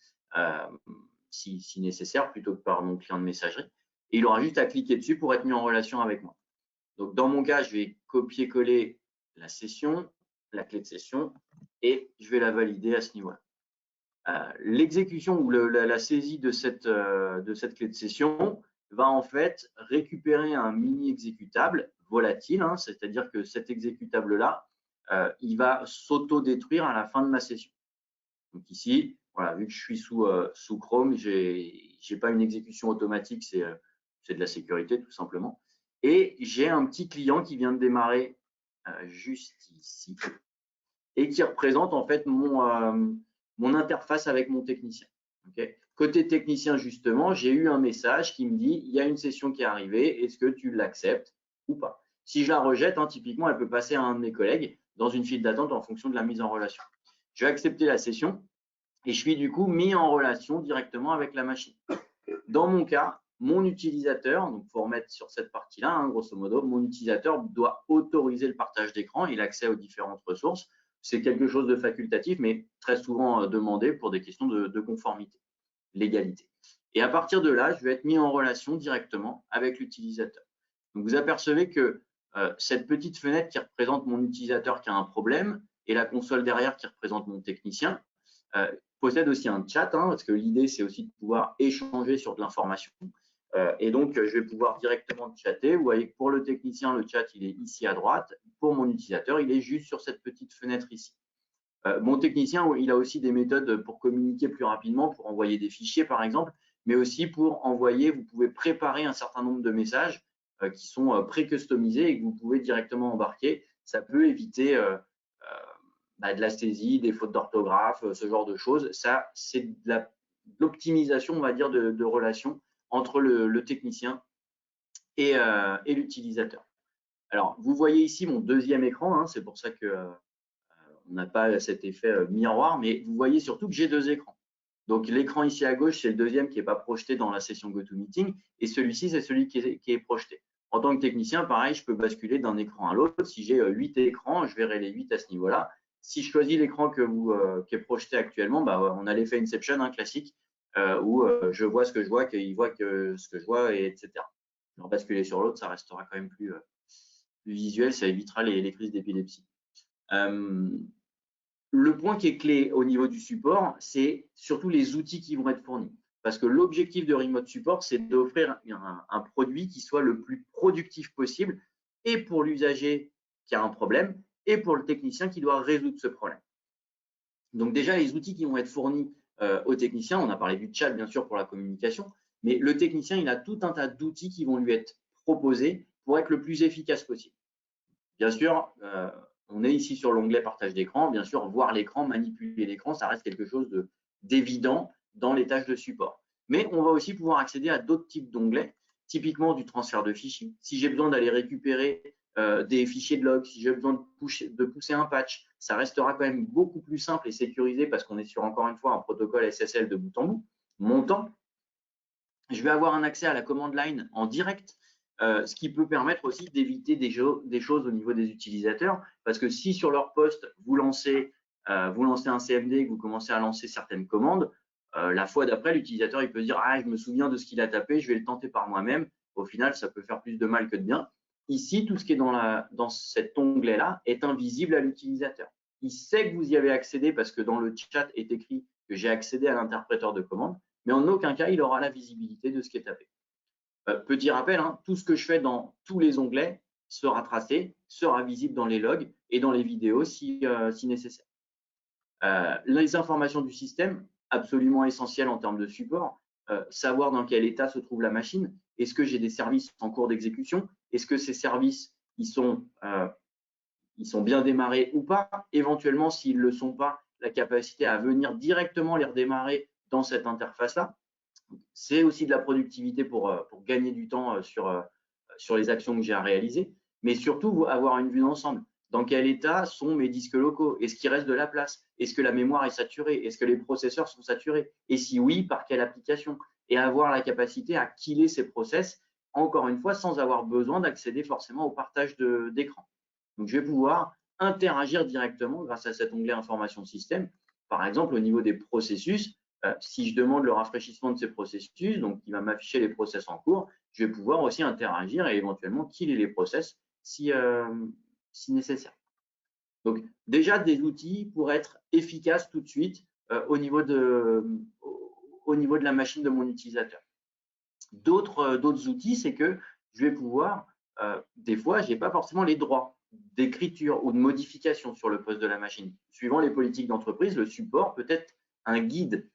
Si nécessaire, plutôt que par mon client de messagerie. Et il aura juste à cliquer dessus pour être mis en relation avec moi. Donc, dans mon cas, je vais copier-coller la session, la clé de session, et je vais la valider à ce niveau-là. L'exécution ou la saisie de cette clé de session va en fait récupérer un mini exécutable volatile, hein, c'est-à-dire que cet exécutable-là, il va s'auto-détruire à la fin de ma session. Donc ici, voilà, vu que je suis sous Chrome, j'ai pas une exécution automatique, c'est de la sécurité tout simplement. Et j'ai un petit client qui vient de démarrer juste ici et qui représente en fait mon interface avec mon technicien. Okay. Côté technicien, justement, j'ai eu un message qui me dit il y a une session qui est arrivée, est-ce que tu l'acceptes ou pas? Si je la rejette, hein, typiquement, elle peut passer à un de mes collègues dans une file d'attente en fonction de la mise en relation. Je vais accepter la session et je suis du coup mis en relation directement avec la machine. Dans mon cas, mon utilisateur, donc il faut remettre sur cette partie-là, hein, grosso modo, mon utilisateur doit autoriser le partage d'écran et l'accès aux différentes ressources. C'est quelque chose de facultatif, mais très souvent demandé pour des questions de conformité, légalité. Et à partir de là, je vais être mis en relation directement avec l'utilisateur. Donc vous apercevez que cette petite fenêtre qui représente mon utilisateur qui a un problème et la console derrière qui représente mon technicien possède aussi un chat, hein, parce que l'idée, c'est aussi de pouvoir échanger sur de l'information. Et donc, je vais pouvoir directement chatter. Vous voyez que pour le technicien, le chat, il est ici à droite. Pour mon utilisateur, il est juste sur cette petite fenêtre ici. Mon technicien, il a aussi des méthodes pour communiquer plus rapidement, pour envoyer des fichiers, par exemple, mais aussi pour envoyer, vous pouvez préparer un certain nombre de messages qui sont pré-customisés et que vous pouvez directement embarquer. Ça peut éviter de la saisie, des fautes d'orthographe, ce genre de choses. Ça, c'est de l'optimisation, on va dire, de relations entre le technicien et l'utilisateur. Alors, vous voyez ici mon deuxième écran, hein, c'est pour ça que on n'a pas cet effet miroir, mais vous voyez surtout que j'ai deux écrans. Donc, l'écran ici à gauche, c'est le deuxième qui n'est pas projeté dans la session GoToMeeting, et celui-ci, c'est celui qui est projeté. En tant que technicien, pareil, je peux basculer d'un écran à l'autre. Si j'ai 8 écrans, je verrai les 8 à ce niveau-là. Si je choisis l'écran qui est projeté actuellement, on a l'effet Inception, hein, classique, où je vois ce que je vois, qu'il voit ce que je vois, etc. Alors, basculer sur l'autre, ça restera quand même plus visuel, ça évitera les crises d'épilepsie. Le point qui est clé au niveau du support, c'est surtout les outils qui vont être fournis. Parce que l'objectif de Remote Support, c'est d'offrir un produit qui soit le plus productif possible et pour l'usager qui a un problème et pour le technicien qui doit résoudre ce problème. Donc déjà, les outils qui vont être fournis au technicien, on a parlé du chat bien sûr pour la communication, mais le technicien, il a tout un tas d'outils qui vont lui être proposés pour être le plus efficace possible. Bien sûr, on est ici sur l'onglet partage d'écran. Bien sûr, voir l'écran, manipuler l'écran, ça reste quelque chose d'évident dans les tâches de support. Mais on va aussi pouvoir accéder à d'autres types d'onglets, typiquement du transfert de fichiers. Si j'ai besoin d'aller récupérer des fichiers de log, si j'ai besoin de pousser un patch, ça restera quand même beaucoup plus simple et sécurisé parce qu'on est sur, encore une fois, un protocole SSL de bout en bout, montant. Je vais avoir un accès à la command line en direct. Ce qui peut permettre aussi d'éviter des choses au niveau des utilisateurs, parce que si sur leur poste, vous lancez un CMD, que vous commencez à lancer certaines commandes, la fois d'après, l'utilisateur il peut se dire « Ah, je me souviens de ce qu'il a tapé, je vais le tenter par moi-même ». Au final, ça peut faire plus de mal que de bien. Ici, tout ce qui est dans cet onglet-là est invisible à l'utilisateur. Il sait que vous y avez accédé parce que dans le chat est écrit que j'ai accédé à l'interpréteur de commande, mais en aucun cas, il aura la visibilité de ce qui est tapé. Petit rappel, hein, tout ce que je fais dans tous les onglets sera tracé, sera visible dans les logs et dans les vidéos si nécessaire. Les informations du système, absolument essentielles en termes de support, savoir dans quel état se trouve la machine, est-ce que j'ai des services en cours d'exécution, est-ce que ces services ils sont bien démarrés ou pas, éventuellement s'ils ne le sont pas, la capacité à venir directement les redémarrer dans cette interface-là. C'est aussi de la productivité pour gagner du temps sur les actions que j'ai à réaliser, mais surtout avoir une vue d'ensemble. Dans quel état sont mes disques locaux? Est-ce qu'il reste de la place? Est-ce que la mémoire est saturée? Est-ce que les processeurs sont saturés? Et si oui, par quelle application? Et avoir la capacité à killer ces process, encore une fois, sans avoir besoin d'accéder forcément au partage d'écran. Donc, je vais pouvoir interagir directement grâce à cet onglet Information Système. Par exemple, au niveau des processus, si je demande le rafraîchissement de ces processus, donc il va m'afficher les process en cours, je vais pouvoir aussi interagir et éventuellement killer les process si nécessaire. Donc, déjà des outils pour être efficaces tout de suite au niveau de la machine de mon utilisateur. D'autres outils, c'est que je vais pouvoir, des fois, je n'ai pas forcément les droits d'écriture ou de modification sur le poste de la machine. Suivant les politiques d'entreprise, le support peut être un guide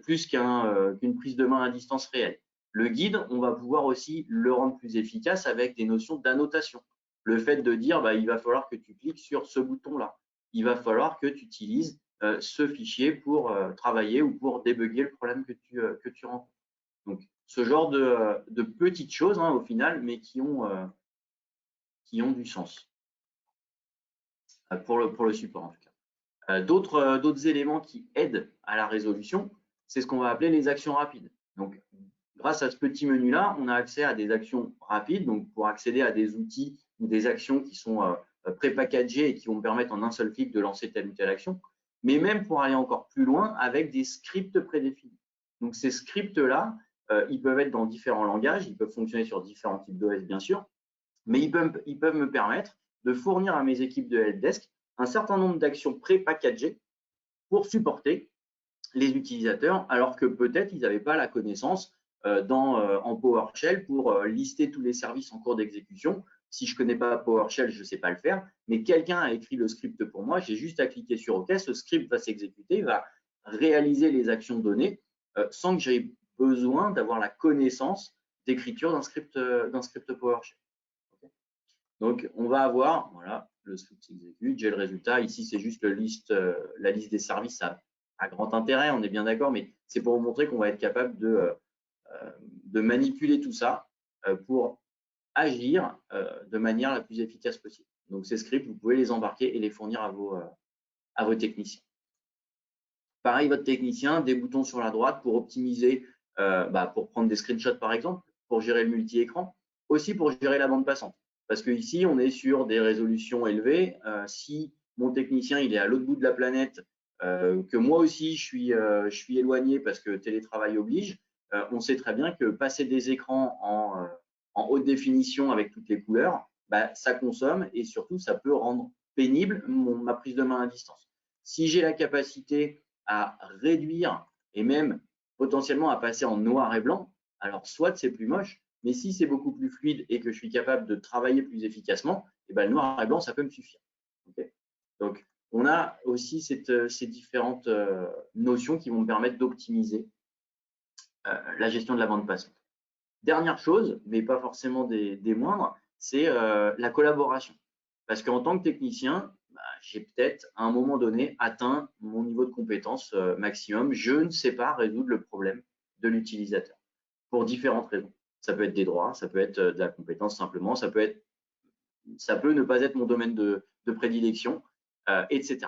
plus qu'une prise de main à distance réelle. Le guide, on va pouvoir aussi le rendre plus efficace avec des notions d'annotation. Le fait de dire, il va falloir que tu cliques sur ce bouton-là. Il va falloir que tu utilises ce fichier pour travailler ou pour débugger le problème que tu rencontres. Donc, ce genre de petites choses, hein, au final, mais qui ont du sens pour le support en tout cas. D'autres éléments qui aident à la résolution, c'est ce qu'on va appeler les actions rapides. Donc, grâce à ce petit menu-là, on a accès à des actions rapides, donc pour accéder à des outils ou des actions qui sont pré-packagées et qui vont me permettre en un seul clic de lancer telle ou telle action, mais même pour aller encore plus loin avec des scripts prédéfinis. Donc, ces scripts-là, ils peuvent être dans différents langages, ils peuvent fonctionner sur différents types d'OS bien sûr, mais ils peuvent me permettre de fournir à mes équipes de helpdesk un certain nombre d'actions pré-packagées pour supporter les utilisateurs, alors que peut-être ils n'avaient pas la connaissance en PowerShell pour lister tous les services en cours d'exécution. Si je ne connais pas PowerShell, je ne sais pas le faire, mais quelqu'un a écrit le script pour moi, j'ai juste à cliquer sur OK, ce script va s'exécuter, va réaliser les actions données sans que j'aie besoin d'avoir la connaissance d'écriture d'un script PowerShell. Okay. Donc, on va avoir, voilà, le script s'exécute, j'ai le résultat. Ici, c'est juste la liste des services à grand intérêt, on est bien d'accord, mais c'est pour vous montrer qu'on va être capable de manipuler tout ça pour agir de manière la plus efficace possible. Donc, ces scripts, vous pouvez les embarquer et les fournir à vos techniciens. Pareil, votre technicien, des boutons sur la droite pour optimiser, pour prendre des screenshots par exemple, pour gérer le multi-écran, aussi pour gérer la bande passante. Parce qu'ici, on est sur des résolutions élevées. Si mon technicien il est à l'autre bout de la planète, que moi aussi je suis éloigné parce que télétravail oblige, on sait très bien que passer des écrans en haute définition avec toutes les couleurs, ça consomme et surtout ça peut rendre pénible ma prise de main à distance. Si j'ai la capacité à réduire et même potentiellement à passer en noir et blanc, alors soit c'est plus moche, mais si c'est beaucoup plus fluide et que je suis capable de travailler plus efficacement, le noir et blanc, ça peut me suffire. Okay. Donc, on a aussi ces différentes notions qui vont me permettre d'optimiser la gestion de la bande passante. Dernière chose, mais pas forcément des moindres, c'est la collaboration. Parce qu'en tant que technicien, j'ai peut-être à un moment donné atteint mon niveau de compétence maximum. Je ne sais pas résoudre le problème de l'utilisateur pour différentes raisons. Ça peut être des droits, ça peut être de la compétence simplement, ça peut ne pas être mon domaine de prédilection, etc.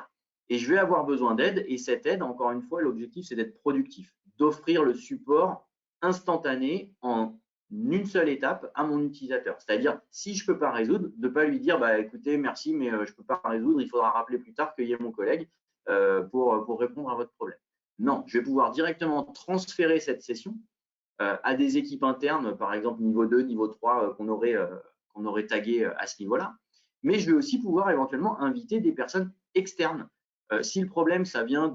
Et je vais avoir besoin d'aide et cette aide, encore une fois, l'objectif, c'est d'être productif, d'offrir le support instantané en une seule étape à mon utilisateur. C'est-à-dire, si je ne peux pas résoudre, de ne pas lui dire, écoutez, merci, mais je ne peux pas résoudre, il faudra rappeler plus tard qu'il y ait mon collègue pour répondre à votre problème. Non, je vais pouvoir directement transférer cette session à des équipes internes, par exemple niveau 2, niveau 3, qu'on aurait tagué à ce niveau-là. Mais je vais aussi pouvoir éventuellement inviter des personnes externes. Si le problème, ça vient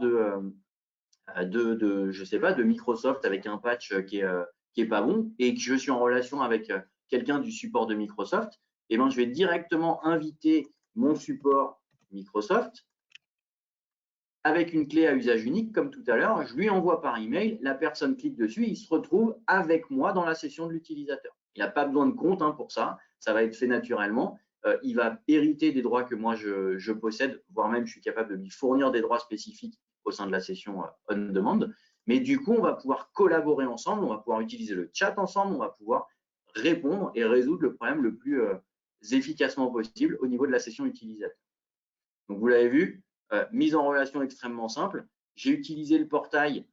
je sais pas, de Microsoft avec un patch qui est pas bon et que je suis en relation avec quelqu'un du support de Microsoft, eh ben, je vais directement inviter mon support Microsoft avec une clé à usage unique, comme tout à l'heure. Je lui envoie par email, la personne clique dessus, il se retrouve avec moi dans la session de l'utilisateur. Il n'a pas besoin de compte pour ça, ça va être fait naturellement. Il va hériter des droits que moi je possède, voire même je suis capable de lui fournir des droits spécifiques au sein de la session on demand. Mais du coup, on va pouvoir collaborer ensemble, on va pouvoir utiliser le chat ensemble, on va pouvoir répondre et résoudre le problème le plus efficacement possible au niveau de la session utilisateur. Donc, vous l'avez vu, mise en relation extrêmement simple. J'ai utilisé le portail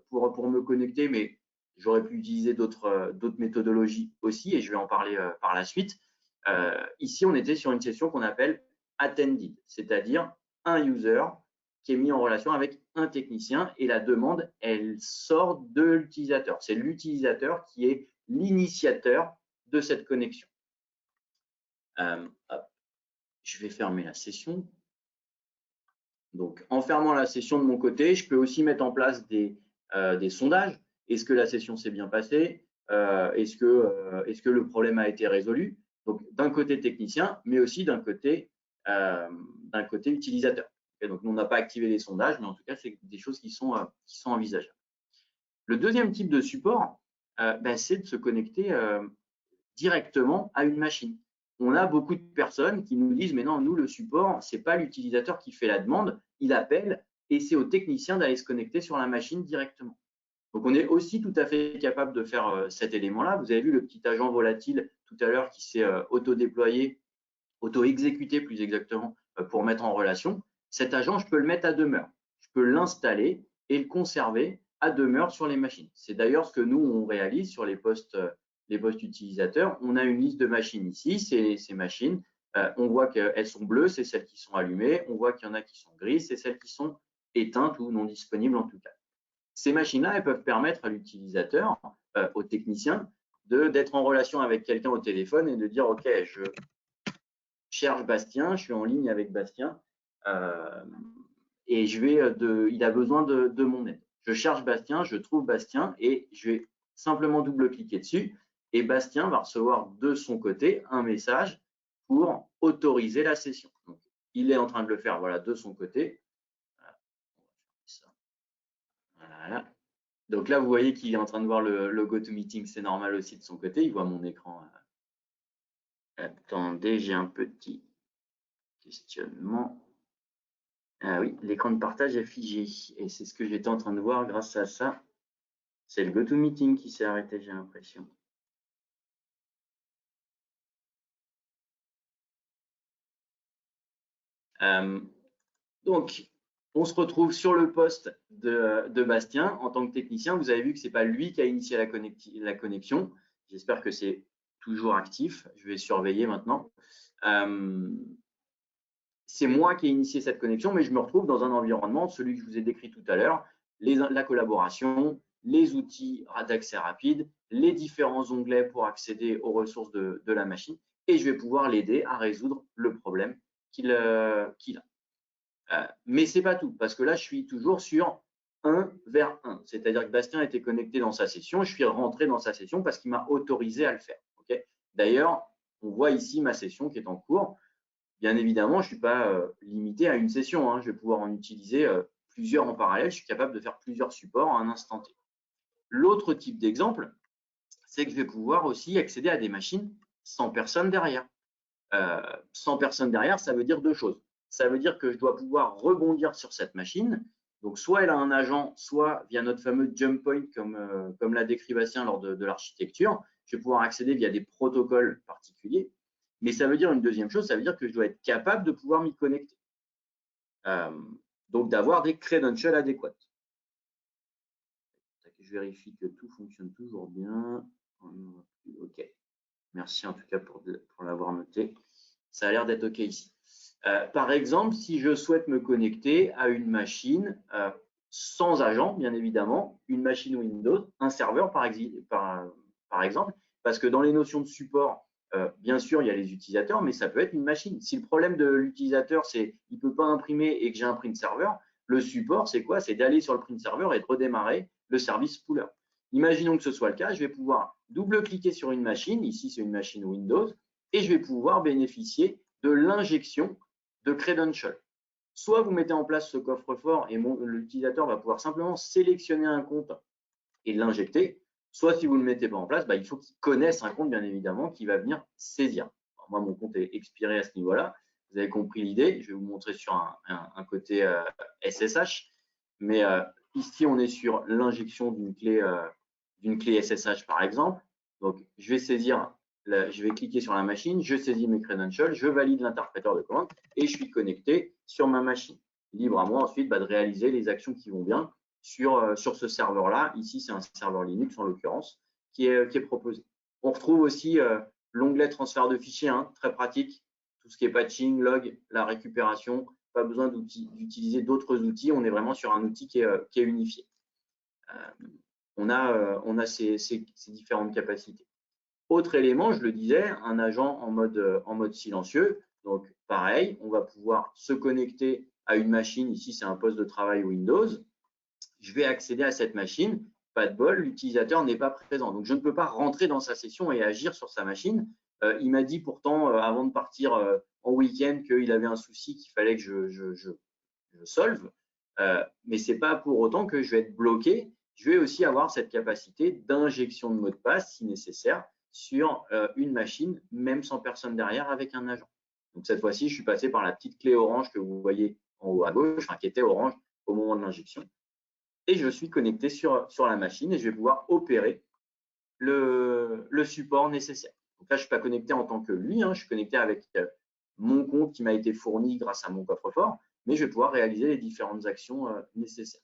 pour me connecter, mais j'aurais pu utiliser d'autres méthodologies aussi, et je vais en parler par la suite. Ici, on était sur une session qu'on appelle attended, c'est-à-dire un user qui est mis en relation avec un technicien et la demande, elle sort de l'utilisateur. C'est l'utilisateur qui est l'initiateur de cette connexion. Je vais fermer la session. Donc, en fermant la session de mon côté, je peux aussi mettre en place des sondages. Est-ce que la session s'est bien passée? Est-ce que le problème a été résolu? Donc, d'un côté technicien, mais aussi d'un côté utilisateur. Et donc, nous, on n'a pas activé les sondages, mais en tout cas, c'est des choses qui sont envisageables. Le deuxième type de support, c'est de se connecter directement à une machine. On a beaucoup de personnes qui nous disent, mais non, nous, le support, ce n'est pas l'utilisateur qui fait la demande, il appelle et c'est au technicien d'aller se connecter sur la machine directement. Donc, on est aussi tout à fait capable de faire cet élément-là. Vous avez vu le petit agent volatile tout à l'heure qui s'est auto-déployé, auto-exécuté plus exactement, pour mettre en relation. Cet agent, je peux le mettre à demeure. Je peux l'installer et le conserver à demeure sur les machines. C'est d'ailleurs ce que nous, on réalise sur les postes utilisateurs. On a une liste de machines ici, ces machines. On voit qu'elles sont bleues, c'est celles qui sont allumées. On voit qu'il y en a qui sont grises, c'est celles qui sont éteintes ou non disponibles en tout cas. Ces machines-là, elles peuvent permettre à l'utilisateur, au technicien, d'être en relation avec quelqu'un au téléphone et de dire, OK, je cherche Bastien, je suis en ligne avec Bastien et il a besoin de mon aide. Je cherche Bastien, je trouve Bastien et je vais simplement double-cliquer dessus et Bastien va recevoir de son côté un message pour autoriser la session. Donc, il est en train de le faire de son côté. Voilà. Donc là, vous voyez qu'il est en train de voir le GoToMeeting, c'est normal aussi de son côté. Il voit mon écran. Attendez, j'ai un petit questionnement. Ah oui, l'écran de partage est figé. Et c'est ce que j'étais en train de voir grâce à ça. C'est le GoToMeeting qui s'est arrêté, j'ai l'impression. Donc, on se retrouve sur le poste de Bastien en tant que technicien. Vous avez vu que ce n'est pas lui qui a initié la connexion. J'espère que c'est toujours actif. Je vais surveiller maintenant. C'est moi qui ai initié cette connexion, mais je me retrouve dans un environnement, celui que je vous ai décrit tout à l'heure, la collaboration, les outils d'accès rapide, les différents onglets pour accéder aux ressources de la machine, et je vais pouvoir l'aider à résoudre le problème qu'il a. Mais ce n'est pas tout, parce que là, je suis toujours sur 1 vers 1, c'est-à-dire que Bastien était connecté dans sa session, je suis rentré dans sa session parce qu'il m'a autorisé à le faire. Okay. D'ailleurs, on voit ici ma session qui est en cours. Bien évidemment, je ne suis pas limité à une session, hein. Je vais pouvoir en utiliser plusieurs en parallèle, je suis capable de faire plusieurs supports à un instant T. L'autre type d'exemple, c'est que je vais pouvoir aussi accéder à des machines sans personne derrière. Sans personne derrière, ça veut dire deux choses. Ça veut dire que je dois pouvoir rebondir sur cette machine. Donc, soit elle a un agent, soit via notre fameux jump point, comme l'a décrit Bastien lors de l'architecture, je vais pouvoir accéder via des protocoles particuliers. Mais ça veut dire une deuxième chose, ça veut dire que je dois être capable de pouvoir m'y connecter. Donc, d'avoir des credentials adéquats. Je vérifie que tout fonctionne toujours bien. OK. Merci en tout cas pour l'avoir noté. Ça a l'air d'être OK ici. Par exemple, si je souhaite me connecter à une machine sans agent, bien évidemment, une machine Windows, un serveur par exemple, parce que dans les notions de support, bien sûr, il y a les utilisateurs, mais ça peut être une machine. Si le problème de l'utilisateur, c'est qu'il ne peut pas imprimer et que j'ai un print serveur, Le support, c'est quoi? C'est d'aller sur le print server et de redémarrer le service spooler. Imaginons que ce soit le cas, je vais pouvoir double-cliquer sur une machine, ici c'est une machine Windows, et je vais pouvoir bénéficier de l'injection de Credential. Soit vous mettez en place ce coffre-fort et l'utilisateur va pouvoir simplement sélectionner un compte et l'injecter, soit si vous ne le mettez pas en place, il faut qu'il connaisse un compte, bien évidemment, qui va venir saisir. Alors, moi, mon compte est expiré à ce niveau-là. Vous avez compris l'idée. Je vais vous montrer sur un côté SSH. Mais ici, on est sur l'injection d'une clé SSH, par exemple. Donc, je vais saisir, je vais cliquer sur la machine, je saisis mes credentials, je valide l'interpréteur de commande et je suis connecté sur ma machine. Libre à moi ensuite de réaliser les actions qui vont bien sur ce serveur-là. Ici, c'est un serveur Linux en l'occurrence qui est proposé. On retrouve aussi l'onglet transfert de fichiers, très pratique. Tout ce qui est patching, log, la récupération, pas besoin d'utiliser d'autres outils. On est vraiment sur un outil qui est unifié. On a ces différentes capacités. Autre élément, je le disais, un agent en mode silencieux. Donc, pareil, on va pouvoir se connecter à une machine. Ici, c'est un poste de travail Windows. Je vais accéder à cette machine. Pas de bol, l'utilisateur n'est pas présent. Donc, je ne peux pas rentrer dans sa session et agir sur sa machine. Il m'a dit pourtant, avant de partir en week-end, qu'il avait un souci qu'il fallait que je solve. Mais ce n'est pas pour autant que je vais être bloqué. Je vais aussi avoir cette capacité d'injection de mot de passe, si nécessaire, sur une machine, même sans personne derrière, avec un agent. Donc, cette fois-ci, je suis passé par la petite clé orange que vous voyez en haut à gauche, qui était orange au moment de l'injection. Et je suis connecté sur la machine et je vais pouvoir opérer le support nécessaire. Donc là, je ne suis pas connecté en tant que lui, je suis connecté avec mon compte qui m'a été fourni grâce à mon coffre-fort, mais je vais pouvoir réaliser les différentes actions nécessaires.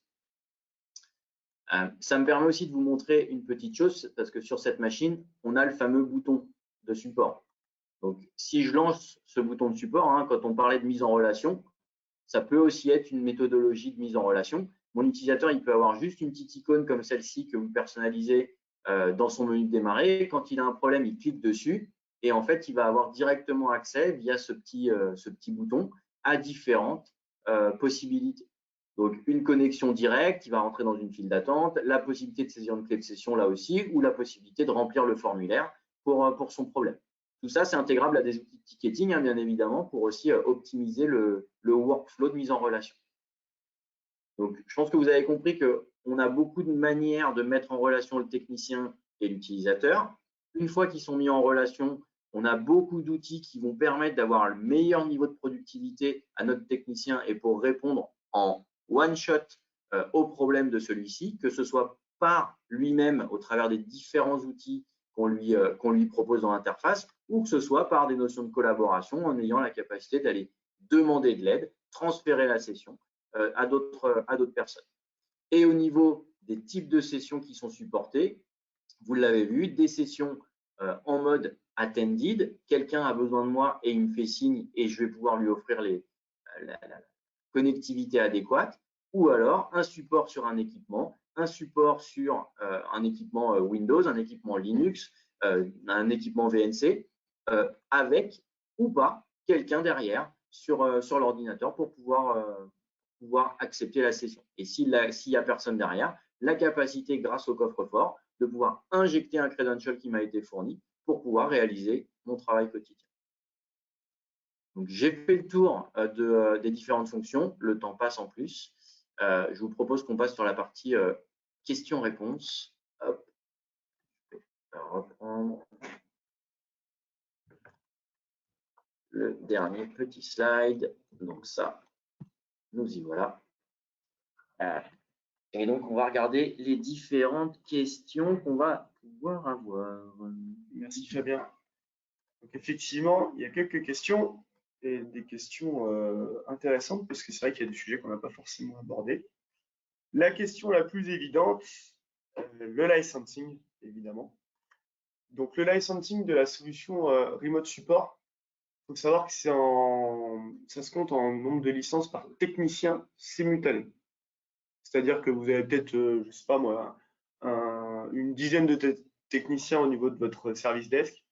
Ça me permet aussi de vous montrer une petite chose, parce que sur cette machine, on a le fameux bouton de support. Donc, si je lance ce bouton de support, quand on parlait de mise en relation, ça peut aussi être une méthodologie de mise en relation. Mon utilisateur, il peut avoir juste une petite icône comme celle-ci que vous personnalisez dans son menu de démarrer. Quand il a un problème, il clique dessus et en fait, il va avoir directement accès via ce petit bouton à différentes possibilités. Donc, une connexion directe, il va rentrer dans une file d'attente, la possibilité de saisir une clé de session là aussi, ou la possibilité de remplir le formulaire pour son problème. Tout ça, c'est intégrable à des outils de ticketing, bien évidemment, pour aussi optimiser le workflow de mise en relation. Donc, je pense que vous avez compris qu'on a beaucoup de manières de mettre en relation le technicien et l'utilisateur. Une fois qu'ils sont mis en relation, on a beaucoup d'outils qui vont permettre d'avoir le meilleur niveau de productivité à notre technicien et pour répondre en one-shot aux problèmes de celui-ci, que ce soit par lui-même au travers des différents outils qu'on lui propose dans l'interface, ou que ce soit par des notions de collaboration en ayant la capacité d'aller demander de l'aide, transférer la session à d'autres personnes. Et au niveau des types de sessions qui sont supportées, vous l'avez vu, des sessions en mode attended, quelqu'un a besoin de moi et il me fait signe et je vais pouvoir lui offrir la connectivité adéquate, ou alors un support sur un équipement, un support sur un équipement Windows, un équipement Linux, un équipement VNC, avec ou pas quelqu'un derrière sur l'ordinateur pour pouvoir accepter la session. Et s'il n'y a personne derrière, la capacité, grâce au coffre-fort, de pouvoir injecter un credential qui m'a été fourni pour pouvoir réaliser mon travail quotidien. Donc, j'ai fait le tour des différentes fonctions. Le temps passe en plus. Je vous propose qu'on passe sur la partie questions-réponses. Hop. Je vais reprendre le dernier petit slide. Donc ça, nous y voilà. Et donc, on va regarder les différentes questions qu'on va pouvoir avoir. Merci Fabien. Donc effectivement, il y a quelques questions et des questions intéressantes parce que c'est vrai qu'il y a des sujets qu'on n'a pas forcément abordés. La question la plus évidente, le licensing, évidemment. Donc le licensing de la solution Remote Support, il faut savoir que ça se compte en nombre de licences par technicien simultané. C'est-à-dire que vous avez peut-être, je ne sais pas moi, une dizaine de techniciens au niveau de votre service desk,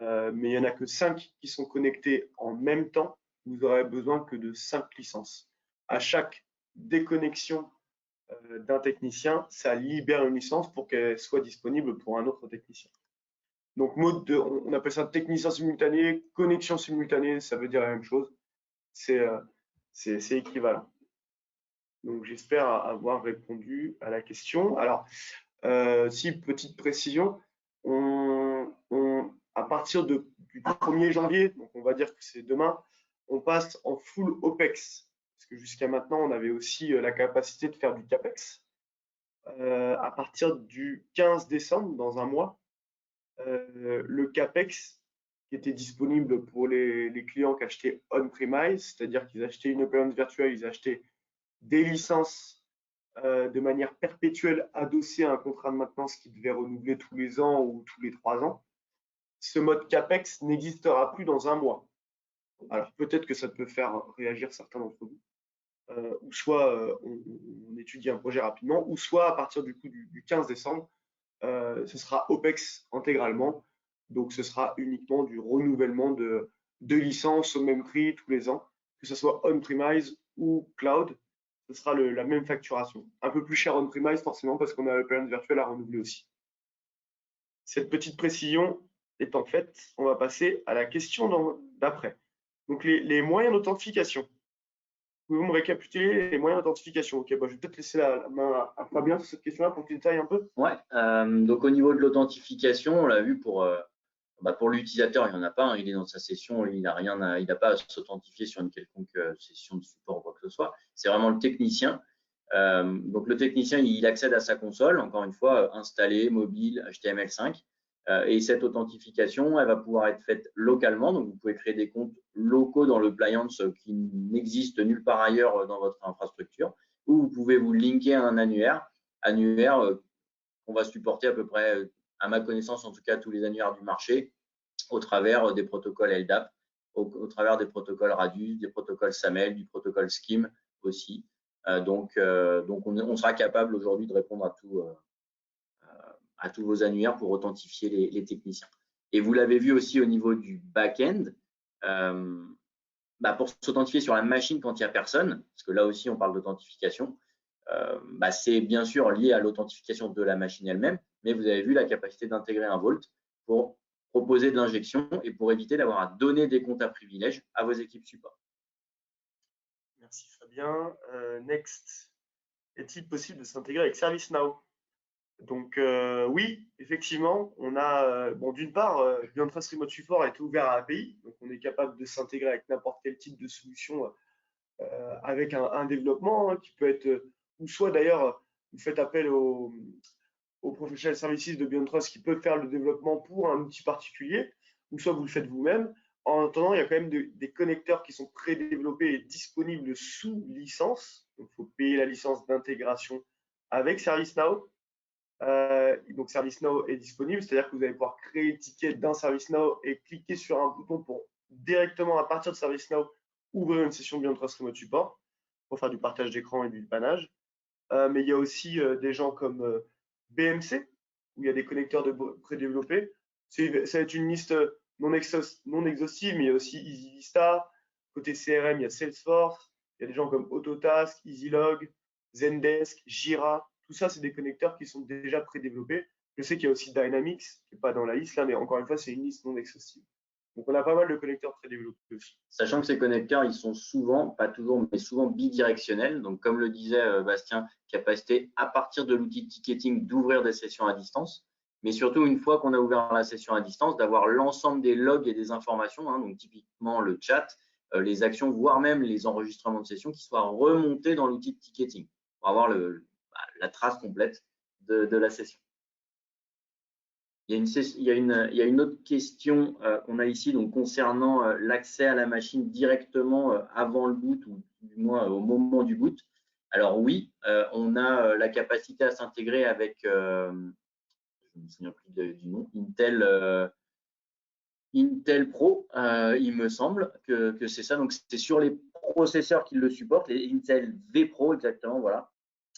mais il n'y en a que 5 qui sont connectés en même temps. Vous n'aurez besoin que de 5 licences. À chaque déconnexion d'un technicien, ça libère une licence pour qu'elle soit disponible pour un autre technicien. Donc, on appelle ça technicien simultané, connexion simultanée, ça veut dire la même chose. C'est équivalent. Donc, j'espère avoir répondu à la question. Alors, si, petite précision, à partir du 1er janvier, donc on va dire que c'est demain, on passe en full OPEX. Parce que jusqu'à maintenant, on avait aussi la capacité de faire du CAPEX. À partir du 15 décembre, dans un mois, le CAPEX qui était disponible pour les clients qui achetaient on-premise, c'est-à-dire qu'ils achetaient une appliance virtuelle, ils achetaient des licences de manière perpétuelle adossées à un contrat de maintenance qui devait renouveler tous les ans ou tous les 3 ans. Ce mode CAPEX n'existera plus dans un mois. Alors peut-être que ça peut faire réagir certains d'entre vous. Ou soit on étudie un projet rapidement, ou soit à partir du coup du 15 décembre, ce sera OPEX intégralement. Donc ce sera uniquement du renouvellement de licences au même prix tous les ans, que ce soit on-premise ou cloud, ce sera la même facturation. Un peu plus cher on-premise forcément parce qu'on a l'appliance virtuelle à renouveler aussi. Cette petite précision étant faite, on va passer à la question d'après. Donc les moyens d'authentification. Pouvez-vous me récapituler les moyens d'authentification? Ok, bah, je vais peut-être laisser la main à Fabien sur cette question-là pour qu'il détaille un peu. Ouais, donc au niveau de l'authentification, on l'a vu pour l'utilisateur, il n'y en a pas, hein, il est dans sa session, il n'a pas à s'authentifier sur une quelconque session de support ou quoi que ce soit. C'est vraiment le technicien. Donc le technicien, il accède à sa console, encore une fois, installée, mobile, HTML5. Et cette authentification, elle va pouvoir être faite localement. Donc vous pouvez créer des comptes locaux dans le Pliance qui n'existe nulle part ailleurs dans votre infrastructure. Ou vous pouvez vous linker à un annuaire qu'on va supporter à peu près, à ma connaissance en tout cas, tous les annuaires du marché au travers des protocoles LDAP, au travers des protocoles Radius, des protocoles SAML, du protocole SCIM aussi. Donc on sera capable aujourd'hui de répondre à tous vos annuaires pour authentifier les techniciens. Et vous l'avez vu aussi au niveau du back-end, pour s'authentifier sur la machine quand il n'y a personne, parce que là aussi on parle d'authentification, c'est bien sûr lié à l'authentification de la machine elle-même, mais vous avez vu la capacité d'intégrer un Vault pour proposer de l'injection et pour éviter d'avoir à donner des comptes à privilèges à vos équipes support. Merci Fabien. Next, est-il possible de s'intégrer avec ServiceNow? Donc oui, effectivement, on a, d'une part, BeyondTrust Remote Support est ouvert à API, donc on est capable de s'intégrer avec n'importe quel type de solution avec un développement qui peut être, ou soit d'ailleurs, vous faites appel aux professional services de BeyondTrust qui peuvent faire le développement pour un outil particulier, ou soit vous le faites vous-même. En attendant, il y a quand même des connecteurs qui sont prédéveloppés et disponibles sous licence. Donc, il faut payer la licence d'intégration avec ServiceNow. Donc, ServiceNow est disponible, c'est-à-dire que vous allez pouvoir créer le ticket d'un ServiceNow et cliquer sur un bouton pour directement, à partir de ServiceNow, ouvrir une session BeyondTrust Remote Support pour faire du partage d'écran et du dépannage. Mais il y a aussi des gens comme BMC, où il y a des connecteurs prédéveloppés. Ça va être une liste non exhaustive, mais il y a aussi EasyVista. Côté CRM, il y a Salesforce. Il y a des gens comme Autotask, EasyLog, Zendesk, Jira. Tout ça, c'est des connecteurs qui sont déjà prédéveloppés. Je sais qu'il y a aussi Dynamics, qui n'est pas dans la liste là, mais encore une fois, c'est une liste non exhaustive. Donc, on a pas mal de connecteurs prédéveloppés aussi. Sachant que ces connecteurs, ils sont souvent, pas toujours, mais souvent bidirectionnels. Donc, comme le disait Bastien, capacité à partir de l'outil de ticketing d'ouvrir des sessions à distance. Mais surtout, une fois qu'on a ouvert la session à distance, d'avoir l'ensemble des logs et des informations, hein, donc typiquement le chat, les actions, voire même les enregistrements de sessions qui soient remontés dans l'outil de ticketing pour avoir la trace complète de la session. Il y a une autre question qu'on a ici donc, concernant l'accès à la machine directement avant le boot ou du moins au moment du boot. Alors oui, on a la capacité à s'intégrer avec, je ne me souviens plus du nom, Intel Pro, il me semble que c'est ça. Donc c'est sur les processeurs qui le supportent, les Intel vPro exactement, voilà.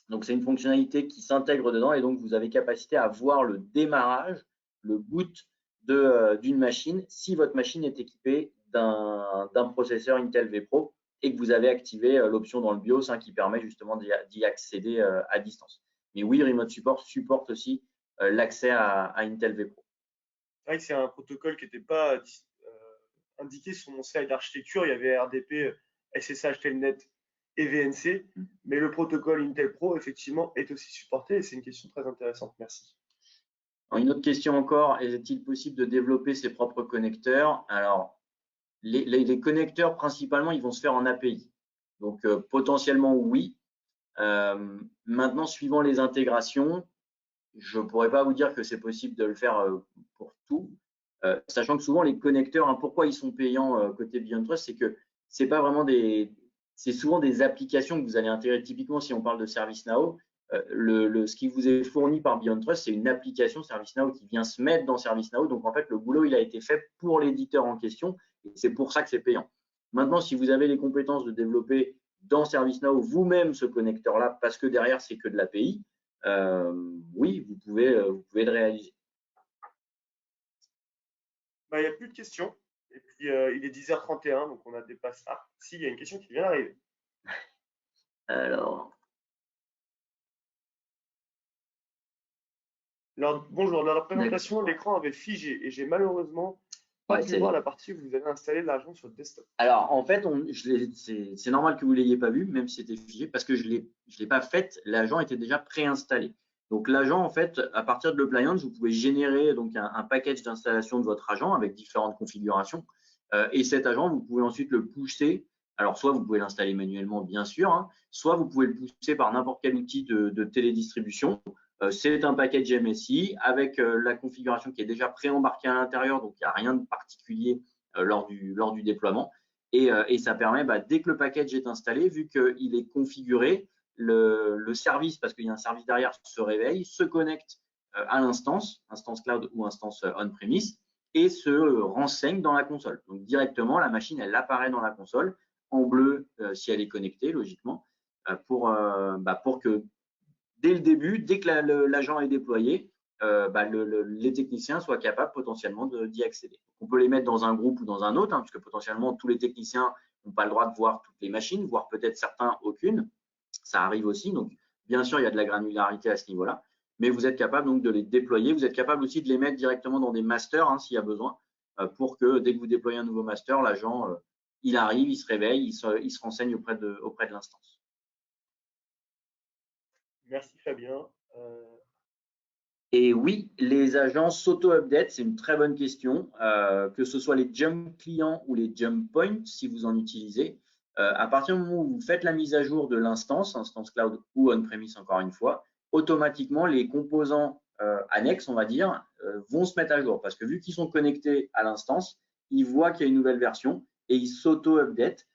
Donc c'est une fonctionnalité qui s'intègre dedans et donc vous avez capacité à voir le démarrage, le boot d'une machine si votre machine est équipée d'un processeur Intel vPro et que vous avez activé l'option dans le BIOS qui permet justement d'y accéder à distance. Mais oui, Remote Support supporte aussi l'accès à Intel vPro. C'est vrai que c'est un protocole qui n'était pas indiqué sur mon slide d'architecture. Il y avait RDP, SSH, Telnet et VNC, mais le protocole Intel Pro, effectivement, est aussi supporté et c'est une question très intéressante. Merci. Alors, une autre question encore, est-il possible de développer ses propres connecteurs? Alors, les connecteurs, principalement, ils vont se faire en API. Donc, potentiellement, oui. Maintenant, suivant les intégrations, je ne pourrais pas vous dire que c'est possible de le faire pour tout, sachant que souvent, les connecteurs, pourquoi ils sont payants côté BeyondTrust, c'est que c'est pas vraiment c'est souvent des applications que vous allez intégrer. Typiquement, si on parle de ServiceNow, ce qui vous est fourni par BeyondTrust, c'est une application ServiceNow qui vient se mettre dans ServiceNow. Donc, en fait, le boulot, il a été fait pour l'éditeur en question et c'est pour ça que c'est payant. Maintenant, si vous avez les compétences de développer dans ServiceNow vous-même ce connecteur-là, parce que derrière, c'est que de l'API, oui, vous pouvez le réaliser. Il n'y a plus de questions. Et puis, il est 10h31, donc on a dépassé. Ah, si, il y a une question qui vient d'arriver. Alors, bonjour, dans la présentation, l'écran avait figé et j'ai malheureusement pas pu voir la partie où vous avez installé l'agent sur le desktop. Alors, en fait, c'est normal que vous ne l'ayez pas vu, même si c'était figé, parce que je ne l'ai pas fait. L'agent était déjà préinstallé. Donc, l'agent, en fait, à partir de l'appliance, vous pouvez générer donc un package d'installation de votre agent avec différentes configurations. Et cet agent, vous pouvez ensuite le pousser. Alors, soit vous pouvez l'installer manuellement, bien sûr, soit vous pouvez le pousser par n'importe quel outil de télédistribution. C'est un package MSI avec la configuration qui est déjà pré-embarquée à l'intérieur, donc il n'y a rien de particulier lors du déploiement. Et ça permet, dès que le package est installé, vu qu'il est configuré, le service, parce qu'il y a un service derrière, se réveille, se connecte à l'instance cloud ou instance on-premise, et se renseigne dans la console. Donc directement, la machine, elle apparaît dans la console, en bleu si elle est connectée, logiquement, pour que dès le début, dès que l'agent est déployé, les techniciens soient capables potentiellement d'y accéder. On peut les mettre dans un groupe ou dans un autre, parce que potentiellement tous les techniciens n'ont pas le droit de voir toutes les machines, voire peut-être certains aucune. Ça arrive aussi. Donc, bien sûr, il y a de la granularité à ce niveau-là, mais vous êtes capable donc de les déployer. Vous êtes capable aussi de les mettre directement dans des masters s'il y a besoin, pour que dès que vous déployez un nouveau master, l'agent, il arrive, il se réveille, il se renseigne auprès de l'instance. Merci Fabien. Et oui, les agents s'auto-update, c'est une très bonne question, que ce soit les jump clients ou les jump points, si vous en utilisez. À partir du moment où vous faites la mise à jour de instance cloud ou on-premise encore une fois, automatiquement, les composants annexes, on va dire, vont se mettre à jour parce que vu qu'ils sont connectés à l'instance, ils voient qu'il y a une nouvelle version et ils s'auto-update.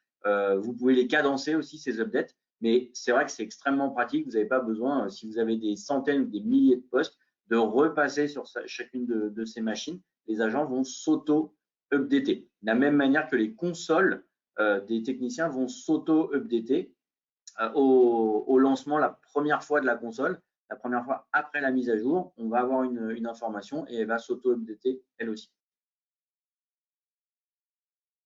Vous pouvez les cadencer aussi, ces updates, mais c'est vrai que c'est extrêmement pratique. Vous n'avez pas besoin, si vous avez des centaines ou des milliers de postes, de repasser sur chacune de ces machines. Les agents vont s'auto-updater. De la même manière que les consoles des techniciens vont s'auto-updater au lancement la première fois de la console, la première fois après la mise à jour, on va avoir une information et elle va s'auto-updater elle aussi.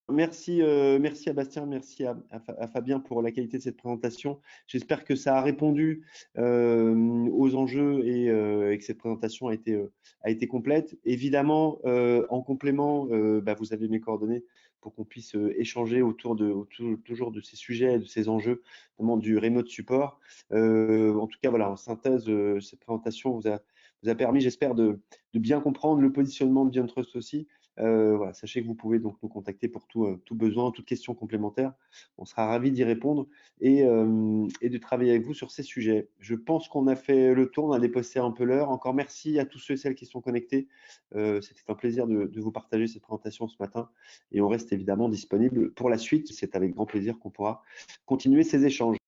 Merci, merci à Bastien, merci à Fabien pour la qualité de cette présentation. J'espère que ça a répondu aux enjeux et que cette présentation a été complète. Évidemment, en complément, vous avez mes coordonnées pour qu'on puisse échanger autour toujours de ces sujets, de ces enjeux, notamment du remote support. En tout cas, voilà, en synthèse, cette présentation vous a permis, j'espère, de bien comprendre le positionnement de BeyondTrust aussi. Voilà, sachez que vous pouvez donc nous contacter pour tout besoin, toute question complémentaire. On sera ravis d'y répondre et de travailler avec vous sur ces sujets. Je pense qu'on a fait le tour, on a dépassé un peu l'heure. Encore merci à tous ceux et celles qui sont connectés. C'était un plaisir de vous partager cette présentation ce matin et on reste évidemment disponible pour la suite. C'est avec grand plaisir qu'on pourra continuer ces échanges.